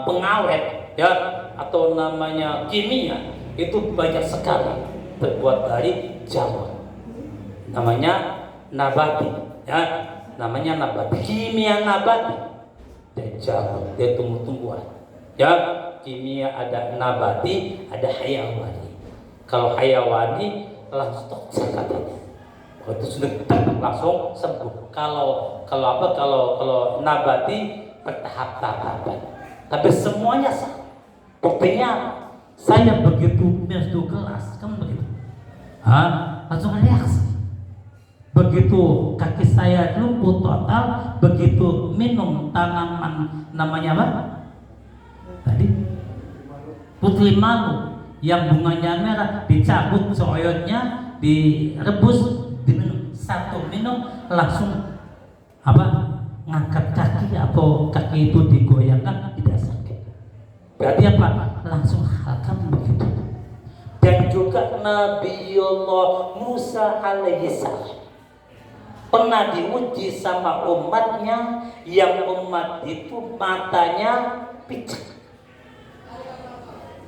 pengawet, ya, atau namanya kimia itu banyak sekali terbuat dari jamur. Namanya nabati, ya, namanya nabati, kimia nabati dari jamur, dari tumbuh-tumbuhan. Ya, kimia ada nabati, ada hayawani. Kalau hayawani langsung katanya. Itu sudah langsung sembuh. Kalau nabati bertahap-tahapan. Tapi semuanya sama. Buktinya saya begitu minum 2 gelas, kan begitu. Langsung reaksi. Begitu kaki saya lumpuh total, begitu minum tanaman namanya apa? Tadi putri malu yang bunganya merah, dicabut seoyotnya, direbus, diminum. Satu minum langsung apa? Ngangkat kaki atau kaki itu digoyangkan, tidak sakit. Berarti apa? Langsung halkan begitu. Dan juga Nabiullah Musa alaihissalam pernah diuji sama umatnya, yang umat itu matanya picek.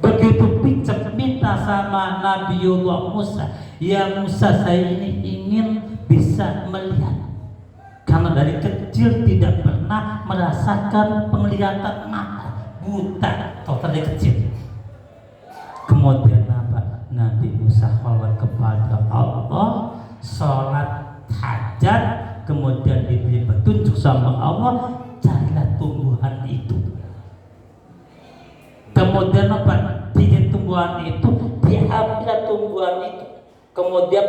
Begitu picek, minta sama Nabiullah Musa, ya Musa, saya ini ingin bisa melihat. Karena dari kecil tidak pernah merasakan penglihatan mata, buta total dari kecil. Kemudian apa? Nabi Musa sholat kepada Allah, sholat hajat, kemudian diberi petunjuk sama Allah, carilah tumbuhan itu. Kemudian apa? Di tumbuhan itu diambil tumbuhan itu, kemudian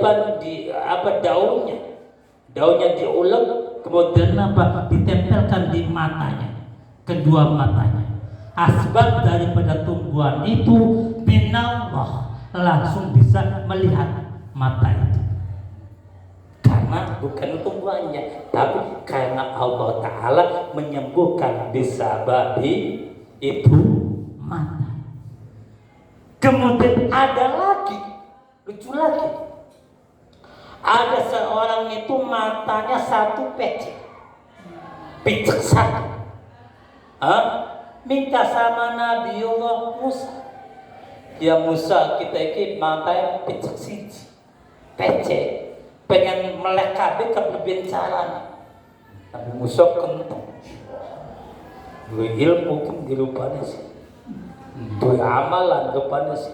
daunnya diulek, kemudian apa? Ditempelkan di matanya, kedua matanya. Asbab daripada tumbuhan itu binallah, langsung bisa melihat mata itu. Karena bukan tumbuhannya, tapi karena Allah Ta'ala menyembuhkan bisababi itu mata. Kemudian ada lagi, lucu lagi, ada seorang itu matanya satu pecik satu. minta sama Nabiullah Musa. Ya Musa, kita iki makai picek siji. Pece pengen melek kabeh kebencaran. Nabi Musa kentong. Dua ilmu kan dirupanya sih. Dua amalan rupanya sih.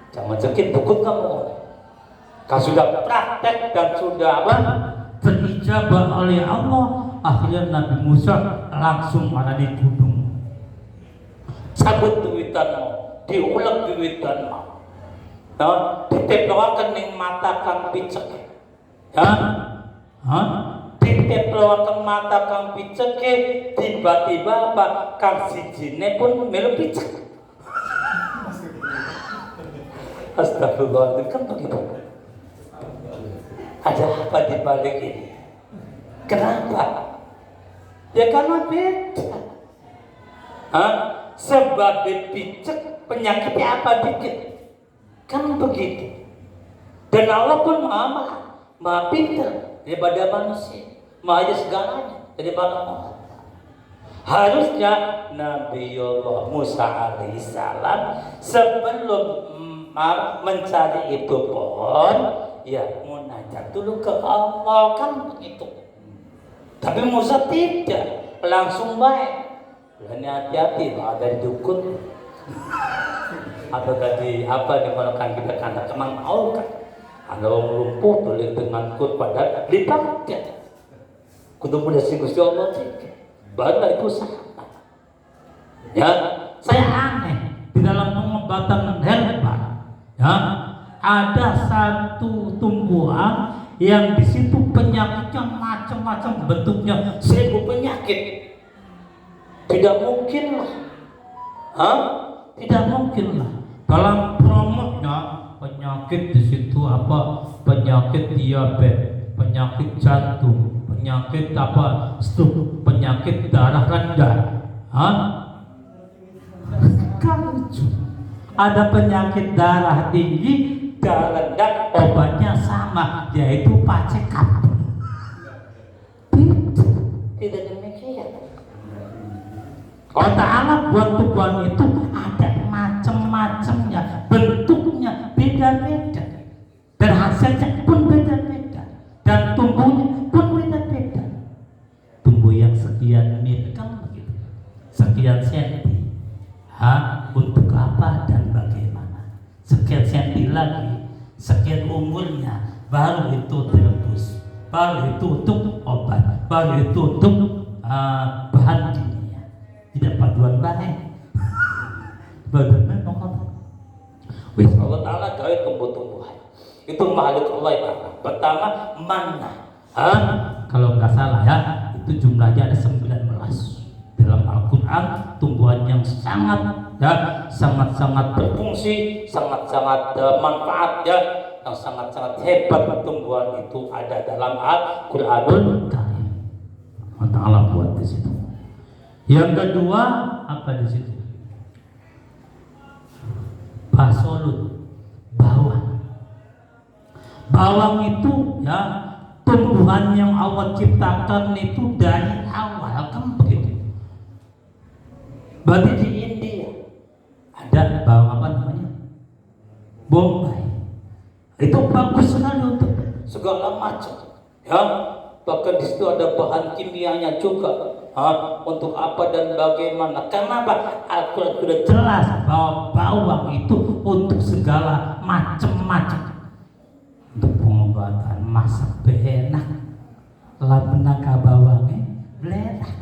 Jangan cekin buku kamu. Kau sudah praktek dan sudah apa? Terijabah oleh Allah. Akhirnya Nabi Musa langsung ada di gunung. Cabut duitanmu, diulang duitanmu. Nah, diteploakan ning mata kang picek. Ya, diteploakan mata kang picek, tiba-tiba apa? Kang sijine pun melu picek. Astagfirullahaladzim, kan begitu. Ada apa di balik ini? Kenapa? Ya karena beda. Sebab picek penyakitnya apa dikit? Kan begitu. Dan Allah pun maha pintar daripada manusia, maha segalanya daripada Allah. Harusnya Nabiullah Musa alaihissalam sebelum mencari itu pohon, ya munajat dulu ke Allah, kan begitu. Tapi Musa tidak, langsung baik. Ini hati-hati, ada di dukun atau tadi apa di mana kan kita kena kemang au kan ada orang lumpuh tulis dengan kut pada lipat kudu punya si Gusti Allah baru itu sama. Ya, saya aneh di dalam pengobatan herbal. Ya, ada satu tumbuhan yang di situ penyakitnya macam-macam bentuknya, 1000 penyakit. Tidak mungkin lah. Tidak mungkin lah. Dalam promotnya penyakit di situ apa? Penyakit diabetes, penyakit jantung, penyakit apa? Stroke, penyakit darah rendah. Kan lucu. Ada penyakit darah tinggi, darah rendah, obatnya sama, yaitu pacekat. Tidak demikian. Allah Ta'ala buat tubuhan itu ada macam-macamnya, bentuknya beda-beda, dan hasilnya pun beda-beda, dan tumbuhnya pun beda-beda. Tumbuh yang sekian meter kan begitu, sekian senti, untuk apa dan bagaimana? Sekian senti lagi, sekian umurnya, baru itu direbus, baru itu untuk obat, baru itu untuk bahan kimia. Tidak paduan baik. Bagaimana Allah? Allah Ta'ala gawe tumbuh-tumbuhan. Itu makhluk Allah ya. Pertama mana? Kalau nggak salah ya, itu jumlahnya ada 19 dalam Al-Quran. Tumbuhan yang sangat berfungsi, sangat manfaat ya, yang sangat hebat tumbuhan itu ada dalam Al-Quranul Karim. Allah Ta'ala buat di situ. Yang kedua apa di situ? Basolut, bawang. Bawang itu ya tumbuhan yang Allah ciptakan itu dari awal kan begitu. Berarti di India ada bawang apa namanya? Bombay. Itu bagus sekali untuk segala macam. Ya, bahkan di situ ada bahan kimianya juga. Untuk apa dan bagaimana? Kenapa? Al-Quran sudah jelas bahwa bawang itu untuk segala macam-macam. Untuk pengobatan, masak enak, lapenaka bawangnya belenak.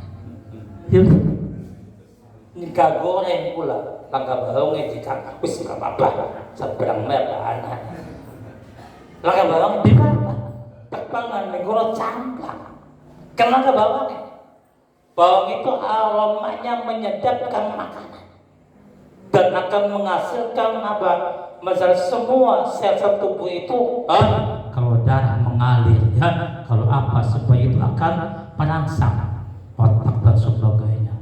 Nika goreng pula, langkah bawangnya jika wis nggak apa-apa, seberang merah anak. Langkah bawang di mana? Tepangan menggoreng camplang. Kenapa bawangnya? Bawang itu aromanya menyedapkan makanan dan akan menghasilkan apa? Misalnya semua sel-sel tubuh itu kalau darah mengalir ya, kalau apa supaya itu akan merangsang otak dan sebagainya.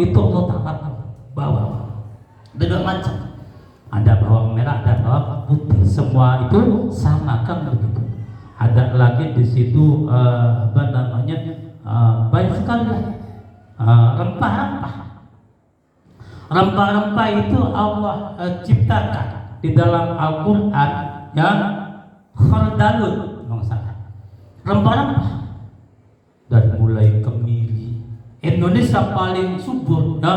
Itu Allah Ta'ala bawang dengan macam. Ada bawang merah, ada bawang putih, semua itu sama kan begitu. Ada lagi di situ apa namanya? Banyak sekali rempah-rempah Rempah-rempah itu Allah ciptakan di dalam Al-Quran, ya, khardalun, rempah-rempah dari mulai kemiri. Indonesia paling subur, ya,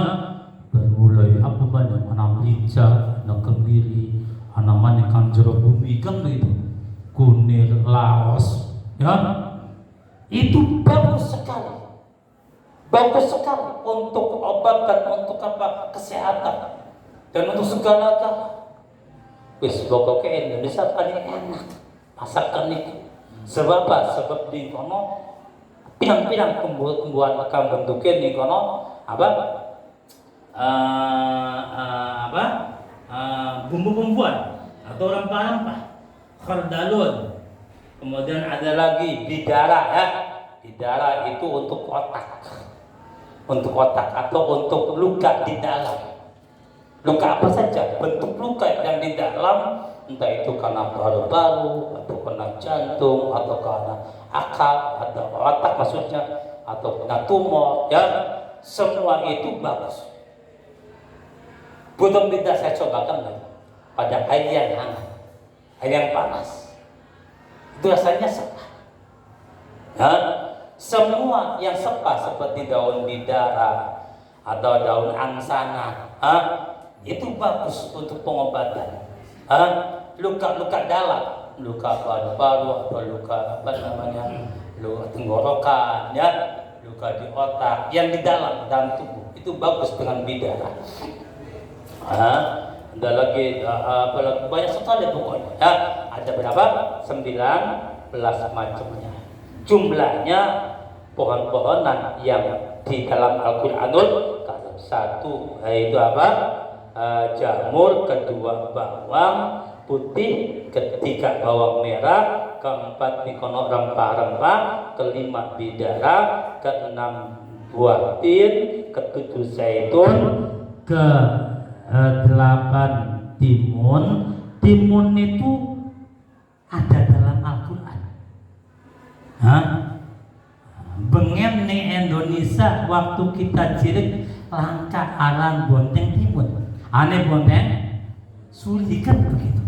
dari mulai apa banyak anak merica, anak kemiri, anak mana kanjero bumi kan begitu, kunir, laos, ya, itu bagus sekali. Bagus sekali untuk obat dan untuk apa, kesehatan dan untuk segala hal. Wis pokoknya Indonesia paling enak masakan itu. Sebab apa? Sebab di kono pirang-pirang tumbuhan akan bentuknya di kono apa? Bumbu-bumbuan atau rempah-rempah, khardalun. Kemudian ada lagi bidara, ya. Bidara itu untuk otak. Untuk otak atau untuk luka di dalam. Luka apa saja, bentuk luka yang di dalam, entah itu karena paru-paru, atau karena jantung, atau karena akal, atau otak maksudnya, atau karena tumor, ya, semua itu bagus. Belum tidak saya cobakan lagi pada air yang hangat, air yang panas, itu rasanya sepat. Ya, semua yang sepat seperti daun bidara atau daun angsana, itu bagus untuk pengobatan. Luka-luka dalam, luka paru-paru atau luka apa namanya, luka tenggorokan, ya, luka di otak yang di dalam tubuh itu bagus dengan bidara. Ada lagi banyak sekali pokoknya. Ya, ada berapa? 19 macamnya. Jumlahnya pohon-pohonan yang di dalam Al-Qur'anul Karim. Satu yaitu apa? Jamur, kedua bawang putih, ketiga bawang merah, keempat nikono rempah-rempah, kelima bidara, keenam buah tin, ketujuh zaitun, ke-8 timun. Timun itu ada dalam Al-Quran. Bengen nih Indonesia waktu kita cilik langka aran bonteng timun. Aneh bonteng suli kan begitu.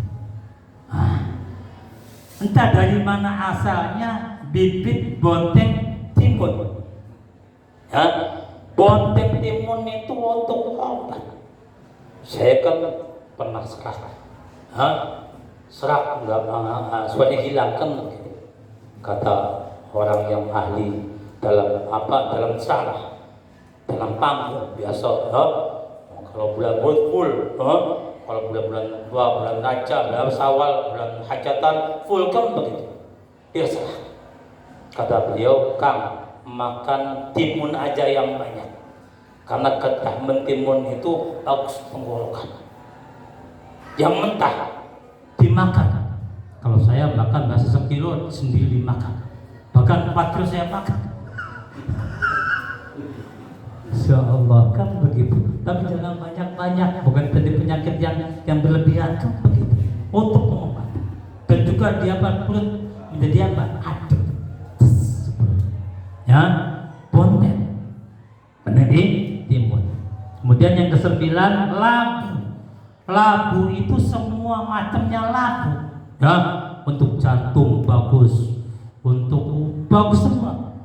Entah dari mana asalnya bibit bonteng timun. Ya, bonteng timun itu untuk obat. Saya kan pernah sekali, serak enggak, soalnya hilangkan begitu. Kata orang yang ahli dalam dalam sarah, dalam panggung biasa, kalau bulan full, kalau bulan-bulan bulan Rajab, bulan Syawal, bulan hajatan full kan begitu. Biasa. Kata beliau, Kang, makan timun aja yang banyak. Karena ketah mentimun itu bagus tenggorokan. Yang mentah dimakan. Kalau saya makan bahasa sekilo sendiri dimakan. Bahkan 4 kilo saya makan. Insya Allah kan begitu. Tapi jangan banyak-banyak. Bukan tadi penyakit yang berlebihan kan begitu. Untuk pengobatan. Dan juga dia perut menjadi apa? Adem. Ya, bonten. Menjadi timun. Kemudian yang ke-9 labu. Labu itu semua macamnya labu. Ya, untuk jantung bagus, untuk bagus semua.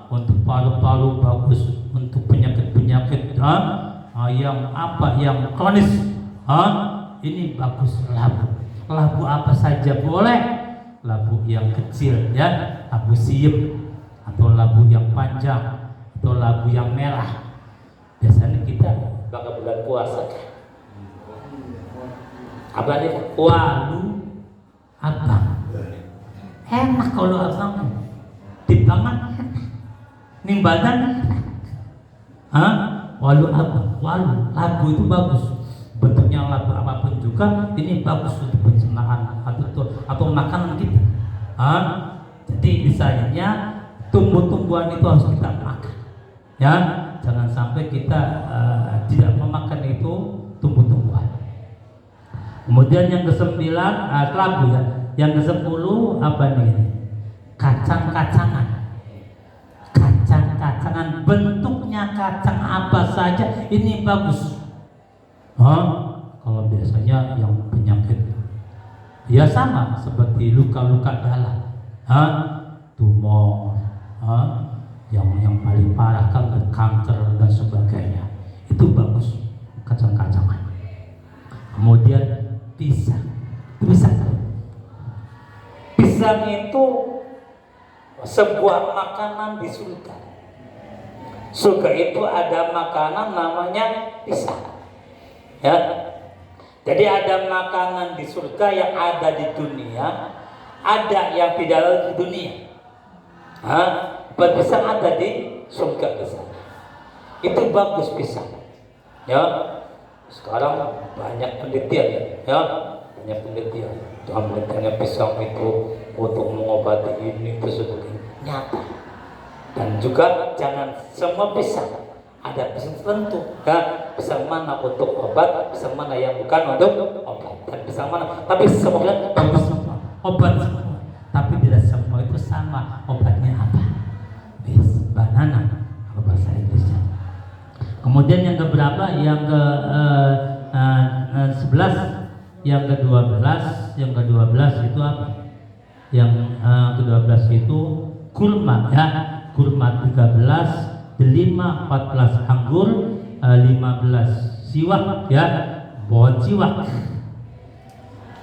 Untuk paru-paru bagus, untuk penyakit-penyakit yang kronis. Ini bagus labu. Labu apa saja boleh. Labu yang kecil, ya, labu siam atau labu yang panjang atau labu yang merah. Biasanya kita bakal bulan puasa kan? Apa nih? Walu abang. Enak kalau abang timbangan enak. Nimbalan enak. Walu abang, walu labu itu bagus. Bentuknya labu apapun juga ini bagus untuk pencernaan atau makanan kita. Jadi misalnya tumbuh-tumbuhan itu harus kita makan. Ya, jangan sampai kita tidak memakan itu tumbuh-tumbuhan. Kemudian yang ke-9 labu, ya. Yang ke-10 apa nih? Kacang-kacangan. Kacang-kacangan bentuknya kacang apa saja ini bagus. Kalau biasanya yang penyakit ya sama seperti luka-luka dalam, tumor, yang paling parah kan kanker dan sebagainya. Itu bagus kacang-kacangan. Kemudian pisang itu sebuah makanan di surga. Surga itu ada makanan namanya pisang. Ya. Jadi ada makanan di surga yang ada di dunia, ada yang tidak ada di dunia. Pisang ada di surga pisang. Itu bagus pisang. Ya. Sekarang banyak penelitian ya. Banyak penelitian. Dalam penelitiannya pisang itu untuk mengobati ini itu sebagainya. Nyata. Dan juga jangan semua pisang. Ada pisang tertentu, pisang mana untuk obat, pisang mana yang bukan untuk obat, dan pisang mana. Tapi semua bagus semua, obat semua. Tapi tidak semua itu sama obatnya apa. Banana, kalau bahasa Inggrisnya. Kemudian yang keberapa? Yang ke 11, yang ke-12, yang ke-12 itu apa? Yang ke-12 itu kurma ya. Kurma 13, delima 14 anggur, 15 siwak ya. Pohon siwak.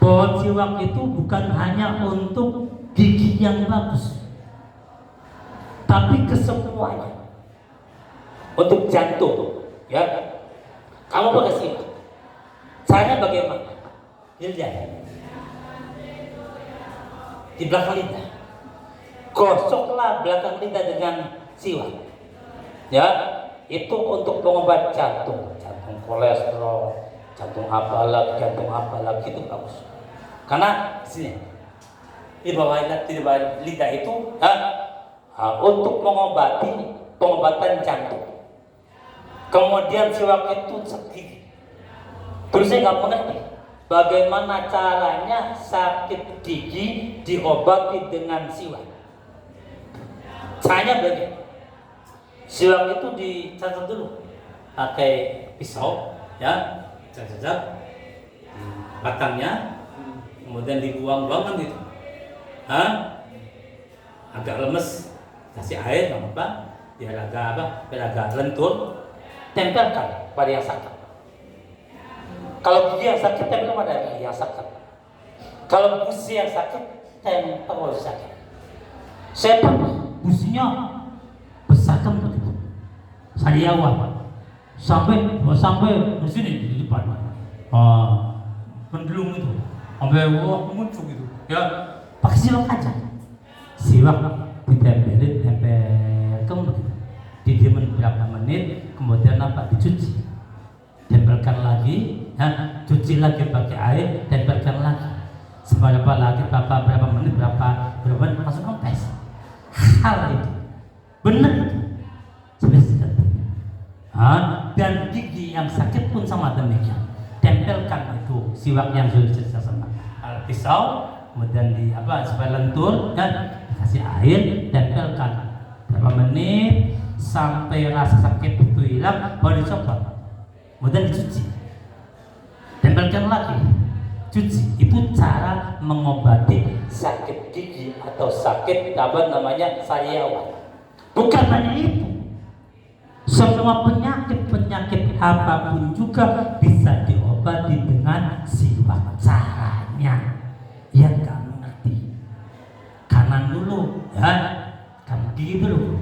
Pohon siwak itu bukan hanya untuk gigi yang bagus, tapi kesemuanya. Untuk jantung ya. Kamu pakai siwak. Caranya bagaimana? Lidah. Di belakang lidah. Gosoklah belakang lidah dengan siwak. Ya, itu untuk pengobat jantung kolesterol, jantung apa lagi itu bagus. Karena sini di bawah lidah itu untuk pengobatan jantung. Kemudian siwak itu sakit. Terus saya nggak mengerti bagaimana caranya sakit gigi diobati dengan siwak. Caranya bagaimana? Siwak itu dicacat dulu pakai pisau, ya, cacat batangnya, kemudian dibuang-buang kan gitu. Agak lemes, kasih air, nggak apa, biar agak lentur, tempelkan pada yang sakit. Kalau gigi yang sakit, tempelkan pada gigi yang sakit. Kalau gusi yang sakit, tempel pada sakit. Saya pernah gusinya besarkan begitu, sariawan sampai di sini di depan, pendelung itu, sampai muncul gitu, ya. Pakai siwak aja, siwak ditempelkan begitu, didiamin berapa menit, kemudian dicuci, tempelkan lagi, cuci lagi pakai air, tempelkan lagi, seberapa lagi berapa menit langsung kempes. Hal itu benar dan gigi yang sakit pun sama demikian. Tempelkan itu siwak yang sudah sama pisau, kemudian supaya lentur, dan dikasih air, tempelkan berapa menit sampai rasa sakit itu hilang, baru dicopot, kemudian dicuci, tempelkan lagi, cuci. Itu cara mengobati sakit gigi atau sakit namanya sariawan. Bukan hanya itu, semua penyakit apapun juga bisa diobati dengan siwak. Caranya yang kamu ngerti. Kanan dulu, ya, kanan gigi dulu,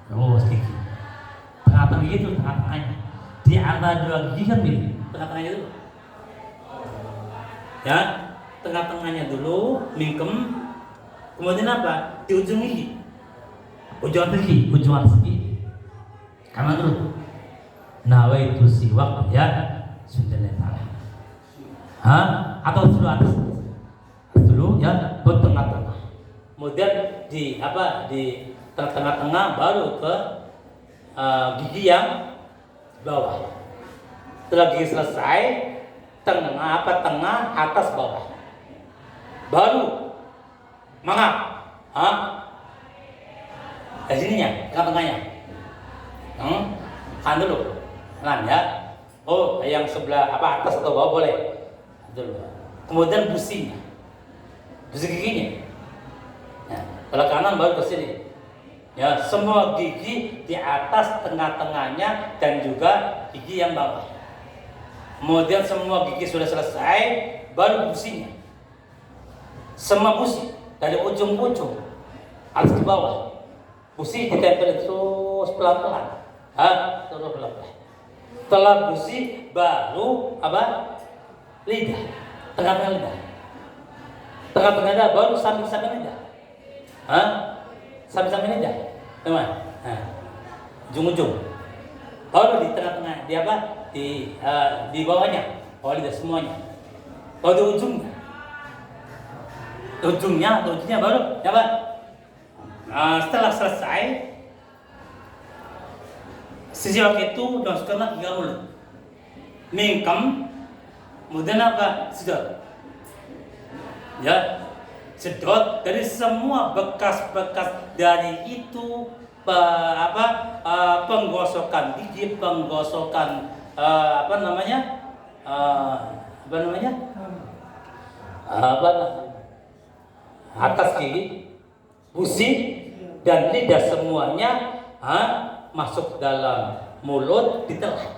terus gigi, tengah-tengah gigi itu tengah-tengahnya. Di antara dua gigi kan ini, tengah-tengahnya dulu. Ya, tengah-tengahnya dulu, mingkem, kemudian di ujung gigi, ujung gigi, kanan dulu. Nawaitu siwak ya sudah netara. Atau dulu atas dulu ya, ke tengah-tengah. Kemudian di tengah-tengah baru ke gigi yang bawah. Setelah gigi selesai, tengah, atas, bawah. Baru mangap. Sininya, tengah-tengahnya. Kan dulu, pelan ya. Oh, yang sebelah apa atas atau bawah boleh. Betul. Kemudian businya, busi giginya. Nah, kalau kanan baru ke sini. Ya, semua gigi di atas, tengah-tengahnya, dan juga gigi yang bawah. Kemudian semua gigi sudah selesai, baru businya. Semua busi dari ujung ke ujung, atas ke bawah. Busi ditempel terus pelan-pelan. Terus pelan-pelan. Setelah busi baru apa? Lidah, tengah-tengah lidah. Tengah-tengah lidah baru samping-samping lidah. Samping-samping lidah. Teman. Ujung-ujung. Baru di tengah-tengah, di apa? Di bawahnya. Bawah lidah semuanya. Baru di ujungnya. Ujungnya baru apa? Setelah selesai siwak itu dimasukkan ke mulut, mingkem, kemudian apa? Sedot, ya, sedot dari semua bekas-bekas dari itu penggosokan gigi, penggosokan atas gigi, busi dan lidah semuanya masuk dalam mulut, ditelan.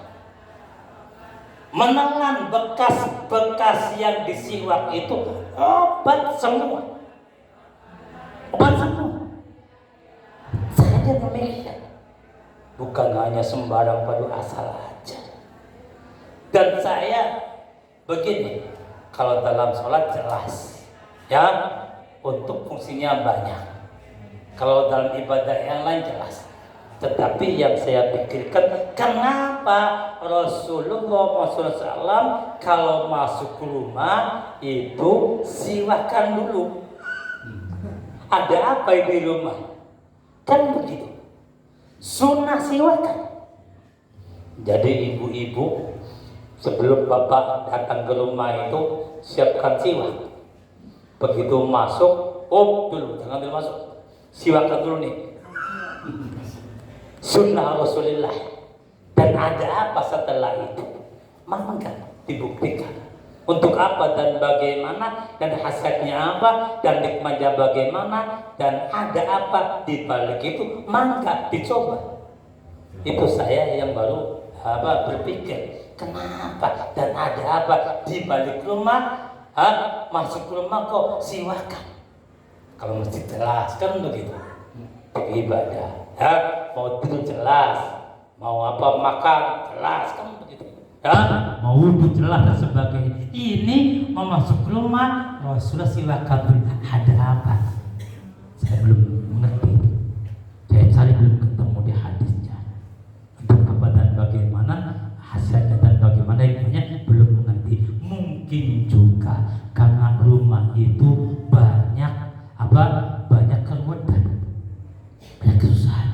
Menelan bekas-bekas yang disiwak itu obat semua. Saya demikian. Bukan hanya sembarang padu asal aja. Dan saya begini, kalau dalam sholat jelas, ya, untuk fungsinya banyak. Kalau dalam ibadah yang lain jelas. Tetapi yang saya pikirkan, kenapa Rasulullah SAW kalau masuk rumah itu siwakan dulu? Ada apa di rumah? Kan begitu. Sunnah siwakan. Jadi ibu-ibu sebelum bapak datang ke rumah itu siapkan siwak. Begitu masuk, dulu, jangan dulu masuk. Siwakan dulu nih. Sunnah Rasulullah. Dan ada apa setelah itu? Maka dibuktikan. Untuk apa dan bagaimana, dan hasilnya apa, dan nikmatnya bagaimana, dan ada apa di balik itu, maka dicoba. Itu saya yang baru berpikir, kenapa dan ada apa di balik rumah, masuk rumah kok siwakan. Kalau mesti jelas kan begitu. Ibadah. Mau tidur jelas, mau apa makan jelas kan begitu. Mau wudhu jelas dan sebagainya. Ini mau masuk rumah Rasulullah silakan, ada apa? Saya belum mengerti. Saya cari belum ketemu di hadisnya. Untuk apa dan bagaimana hasilnya dan bagaimana itunya belum mengerti. Mungkin juga karena rumah itu banyak keruwetan, banyak kesusahan.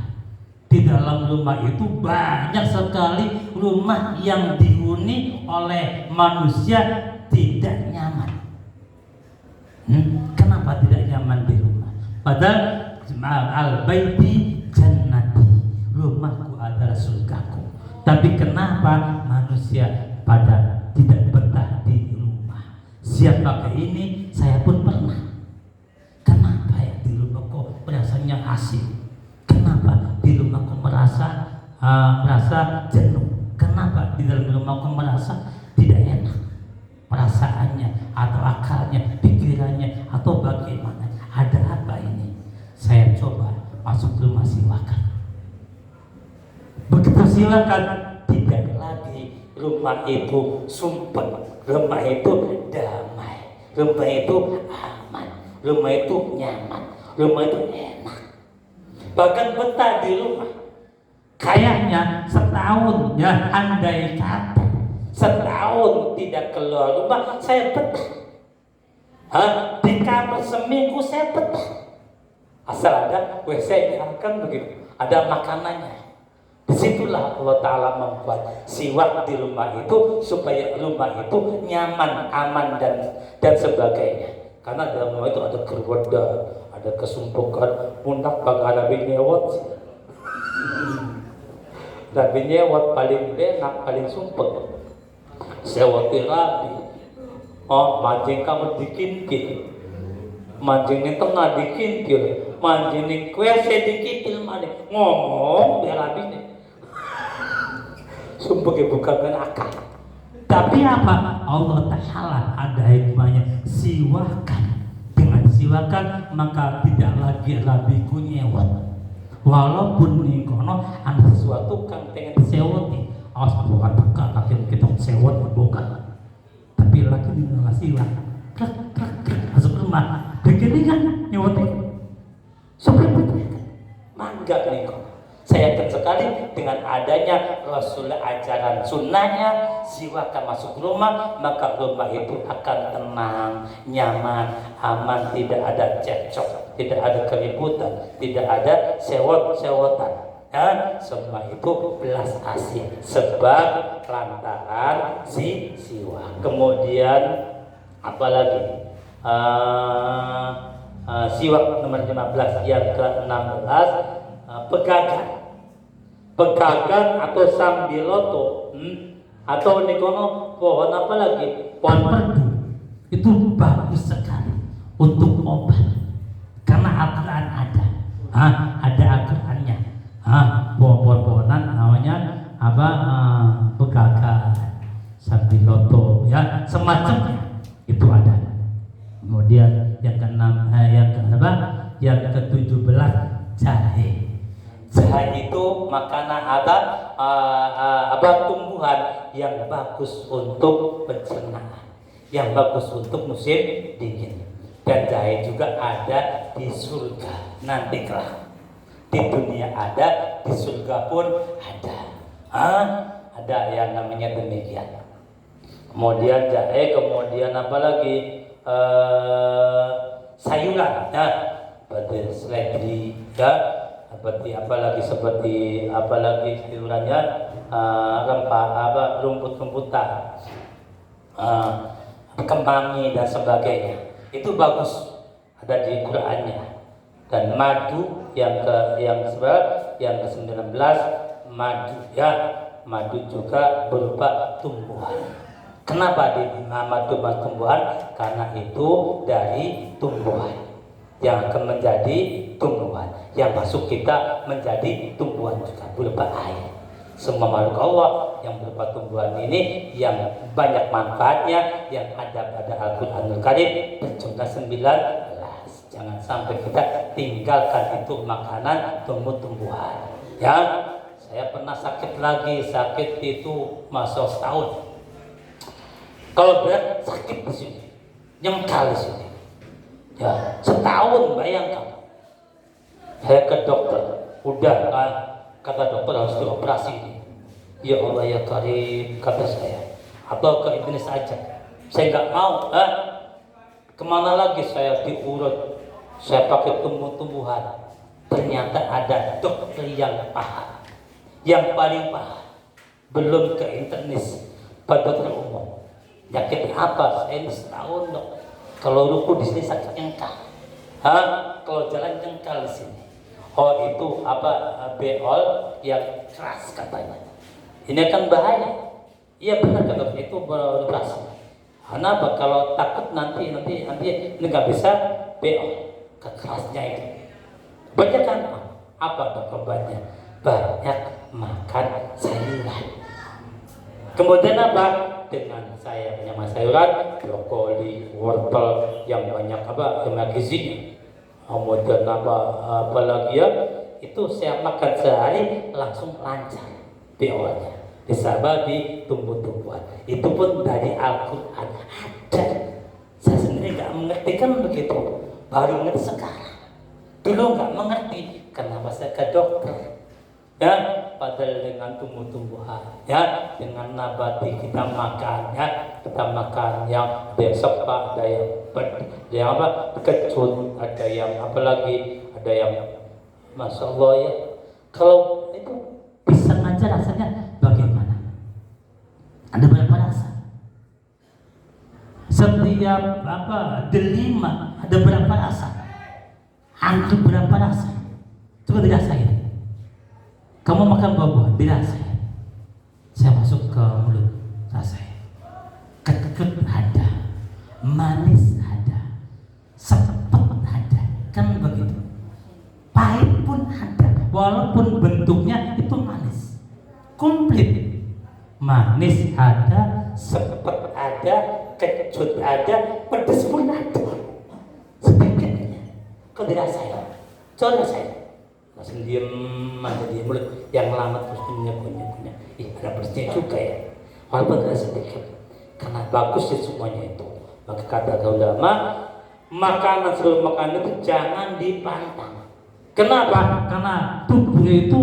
Di dalam rumah itu banyak sekali rumah yang dihuni oleh manusia tidak nyaman. Kenapa tidak nyaman di rumah? Padahal al-baiti jannati, rumahku adalah surgaku. Tapi kenapa manusia pada tidak betah di rumah? Siapa ini? Saya pun pernah. Kenapa ya di rumah kok rasanya asing? Kenapa di rumahku merasa jenuh? Kenapa di dalam rumahku merasa tidak enak? Perasaannya atau akalnya, pikirannya atau bagaimana? Ada apa ini? Saya coba masuk rumah silakan. Begitu silakan, tidak lagi rumah itu sumpah, rumah itu damai, rumah itu aman, rumah itu nyaman, rumah itu enak. Bahkan betah di rumah. Kayaknya setahun, ya andai kata setahun tidak keluar rumah, saya betah. Di kamar seminggu saya betah. Asal ada WC kan begitu, ada makanannya. Disitulah Allah Ta'ala membuat siwak di rumah itu supaya rumah itu nyaman, aman dan sebagainya. Karena dalam rumah itu ada keruwetan, ada kesumpukan, pundak bang Nabi nyewot. Nabi nyewot paling enak, paling sumpek. sewa terapi. Oh, mancing kamu dikintil, mancing di tengah dikintil, mancing di kuese dikintil mana ngomong berabine. Sumpah bukan akal. Tapi apa? Allah Ta'ala ada hikmahnya. Siwakan. Dengan siwakan maka tidak lagi rabi kunyewat. Walaupun nih kono ada sesuatu kan pengen disewoti, awas bukan tekan akhirnya kita sewot bukan. Tapi lagi dengan siwak, krek masuk rumah, begini kan nyewotin. Supaya betul mangga nih kono. Saya yakin sekali dengan adanya Rasul ajaran sunnahnya, siwakan masuk rumah, maka rumah itu akan tenang, nyaman, aman, tidak ada cekcok, tidak ada keributan, tidak ada sewot-sewotan. Dan semua itu belas asih sebab lantaran siwak. Kemudian apalagi siwak nomor 15 yang ke-16, pegagan atau sambiloto, atau nikono pohon apa lagi, pohon perdu itu bagus sekali untuk obat karena Al-Quran ada Al-Qurannya. Pohon-pohonan namanya apa, pegagan, sambiloto, ya semacamnya itu ada. Kemudian yang ke-6, yang ke-17 jahe. Jahe itu makanan tumbuhan yang bagus untuk pencernaan, yang bagus untuk musim dingin. Dan jahe juga ada di surga nanti kelak. Di dunia ada, di surga pun ada. Ada yang namanya demikian. Kemudian jahe, kemudian apa lagi? Sayuran, seperti seledri, seperti apalagi sayurannya, rempah rumput-rumputan, kemangi dan sebagainya. Itu bagus, ada di Qur'annya. Dan madu yang ke-19, madu, ya, madu juga berupa tumbuhan. Kenapa dinamakan tumbuhan? Karena itu dari tumbuhan yang akan menjadi tumbuhan, yang masuk kita menjadi tumbuhan juga berupa air. Semua makhluk Allah yang berupa tumbuhan ini yang banyak manfaatnya, yang ada pada Al-Quranul Karim berjumlah 19. Jangan sampai kita tinggalkan itu makanan tumbuh-tumbuhan. Ya, saya pernah sakit itu masa setahun. Kalau berat sakit di sini, nyengkal di sini. Ya, setahun bayangkan. Saya ke dokter, udah kan, kata dokter harus dioperasi ini. Ya Allah ya Karim, kata saya. Atau ke Iblis aja. Saya nggak mau. Kemana lagi saya diurut? Saya pakai tumbuh-tumbuhan. Ternyata ada dokter yang paham, yang paling paham. Belum ke internis, pada dokter umum. Yakin apa? Saya ini setahun dok. Kalau ruku di sini sakit nyengkal. Kalau jalan nyengkal di sini. Oh itu beol yang keras katanya. Ini akan bahaya. Iya benar kata itu beroperasi. Kenapa? Kalau takut nanti ini nggak bisa beol, kekerasnya itu. Banyak kan? Apa obatnya? Banyak makan sayuran. Kemudian apa? Dengan saya banyak makan sayuran, brokoli, wortel yang banyak gizinya. Kemudian apalagi ya, itu saya makan sehari langsung lancar beolnya. Disababi tumbuh-tumbuhan. Itu pun dari Al-Quran ada. Saya sendiri nggak mengerti kan begitu. Baru mengerti sekarang. Dulu nggak mengerti. Kenapa saya ke dokter? Ya, padahal dengan tumbuh-tumbuhan, ya, dengan nabati kita makan, ya, kita makan yang ada yang sepak, ada yang kecut, ada yang ada yang, masya Allah ya. Kalau itu pisang aja rasanya bagaimana? Ada berapa rasa? Setiap delima ada berapa rasa? Hampir berapa rasa? Coba dirasain. Kamu makan buah-buahan, dirasain. Saya masuk ke mulut, rasain. manis ada, sepet ada, kan begitu. Pahit pun ada, walaupun bentuknya itu manis, komplit. Manis ada, sepet ada, kecut ada, pedas pun ada. Sedikitnya, kau dirasain. Coba saya masih diem aja di mulut yang lama terus punya. Ada pedasnya juga ya, walaupun ada sedikit. Karena bagus sih semuanya itu. Maka kata ulama, makanan seluruh makanan itu jangan dipantang. Kenapa? Karena tubuhnya itu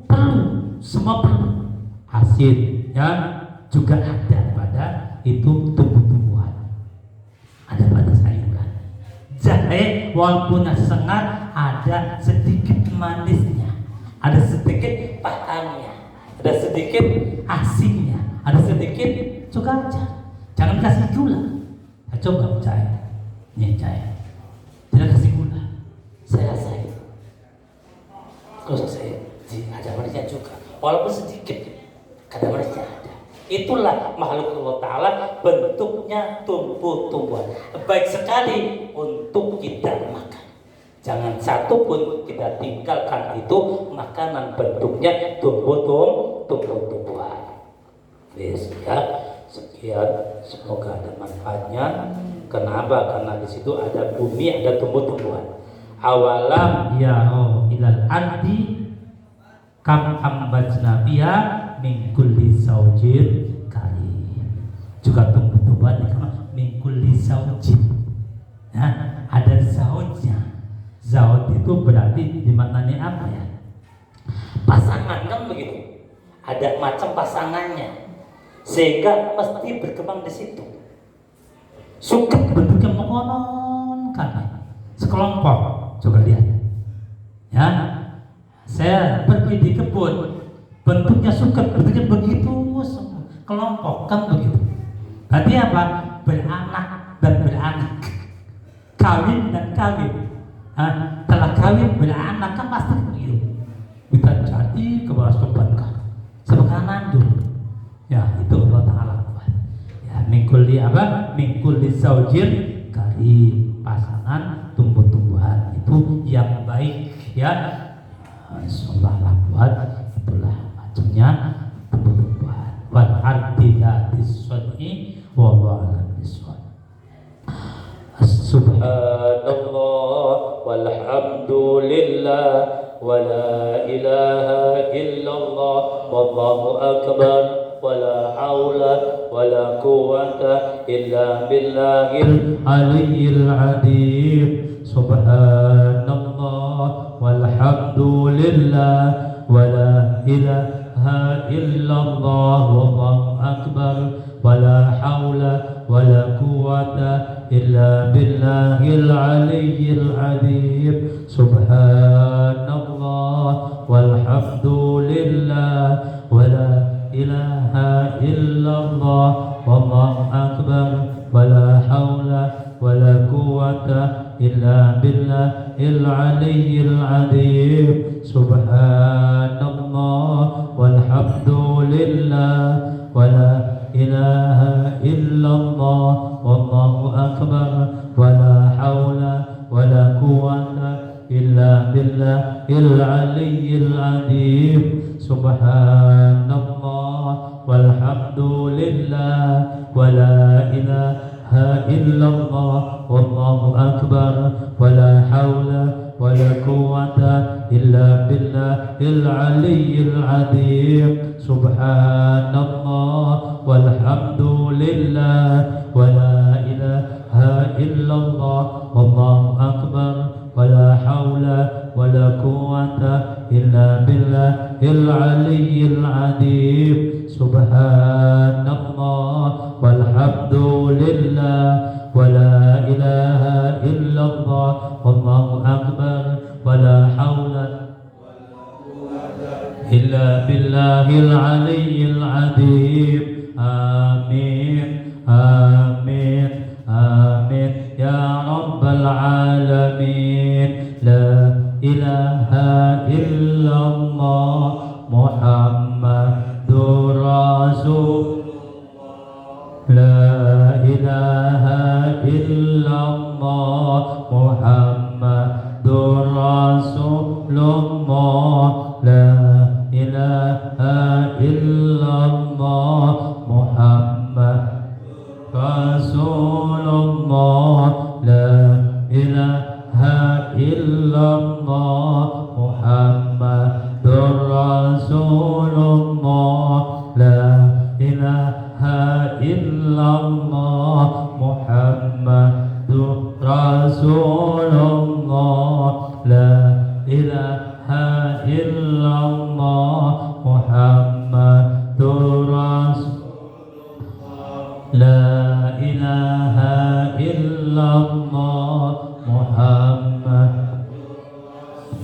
perlu, semua perlu. Asin, ya, juga ada pada itu tumbuh-tumbuhan, ada pada sayuran. Jahe walaupun sengat ada sedikit manisnya, ada sedikit pahanya, ada sedikit asinnya, ada sedikit juga aja. Jangan kasih gula. Nah, coba jahe, nih jahe, tidak kasih gula. Saya rasain, kalau saya ada manisnya juga, walaupun sedikit, ada manisnya ada. Itulah makhluk Allah Ta'ala, bentuknya tumbuh-tumbuhan, baik sekali untuk kita makan. Jangan satu pun kita tinggalkan itu makanan bentuknya tumbuh-tumbuhan. Yes, ya. Sekian, semoga ada manfaatnya. Kenapa? Karena di situ ada bumi, ada tumbuh-tumbuhan. Awalam ya ilal ardi kam ambajna biha min kulli zaujin karim. Juga tumbuh-tumbuhan min kulli zaujin. Nah, ada zaujnya. Zauj itu berarti dimaknani apa ya? Pasangan, kan begitu. Ada macam pasangannya, sehingga mesti berkembang di situ. Suka bentuknya mengonon kan? Sekelompok, coba lihat. Ya, saya pergi di kebun, bentuknya suka, bentuknya begitu, kelompok kan begitu. Berarti apa? Beranak dan beranak, kawin dan kawin. Telah kawin beranak kan pasti begitu. Kita jadi ke bawah kan, sebagai nandung. Ya itu Allah Ta'ala buat. Ya mingkuli apa? Mingkuli zaujin kari, pasangan tumbuh-tumbuhan itu yang baik ya. Allah buat, itulah macamnya tumbuh-tumbuhan. Wal artinya disuni wa wa'ala biswan. Subhanallah walhamdulillah wa la ilaha illallah wallahu akbar wa la hawla wa la quwwata illa billahil aliyyil azim. Subhanallah walhamdulillah wa la ilaha illallah wallahu akbar wa la hawla wa la quwwata illa billahil aliyyil azim. Subhanallah walhamdulillah wa la ilaha illallah wallahu akbar wa la hawla wa la quwwata illa billahil aliyyil azim. Subhanallah walhamdulillah wa la ilaha illallah wallahu akbar wa la hawla wa la quwwata illa billahil aliyyil azim. Subhanallah walhamdulillah wa la ilaha illallah wallahu akbar wa la hawla wa la quwwata illa billahil aliyyil azim. Subhanallah walhamdulillah wa la ilaha illallah wallahu akbar wa la hawla wa la quwwata illa billahil aliyyil azim. Subhanallah walhamdulillah wa la ilaha illallah wallahu akbar wa la hawla illa billahil aliyyil azim. Amin, amin, amin ya rabbal alamin. La ilaha illallah Muhammadur Rasulullah. La ilaha illallah Muhammadur Rasulullah la ilaha illallah Muhammad Rasulullah la ilaha illallah Muhammadur Rasulullah la ilaha illallah Muhammadur Rasulullah la ilaha illallah Muhammadur Rasulullah la ilaha illallah Muhammad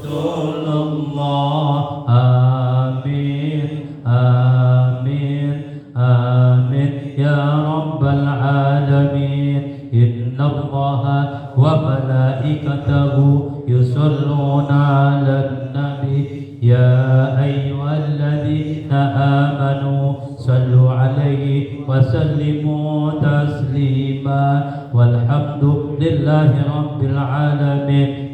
Rasulullah. Amin amin amin ya rabbal alamin. Inna allaha wa malaikatahu yusalluna ala nabi ya ayyuhalladzina amanu sallu alaihi wa sallimu taslima walhamdulillahi rabbil alamin.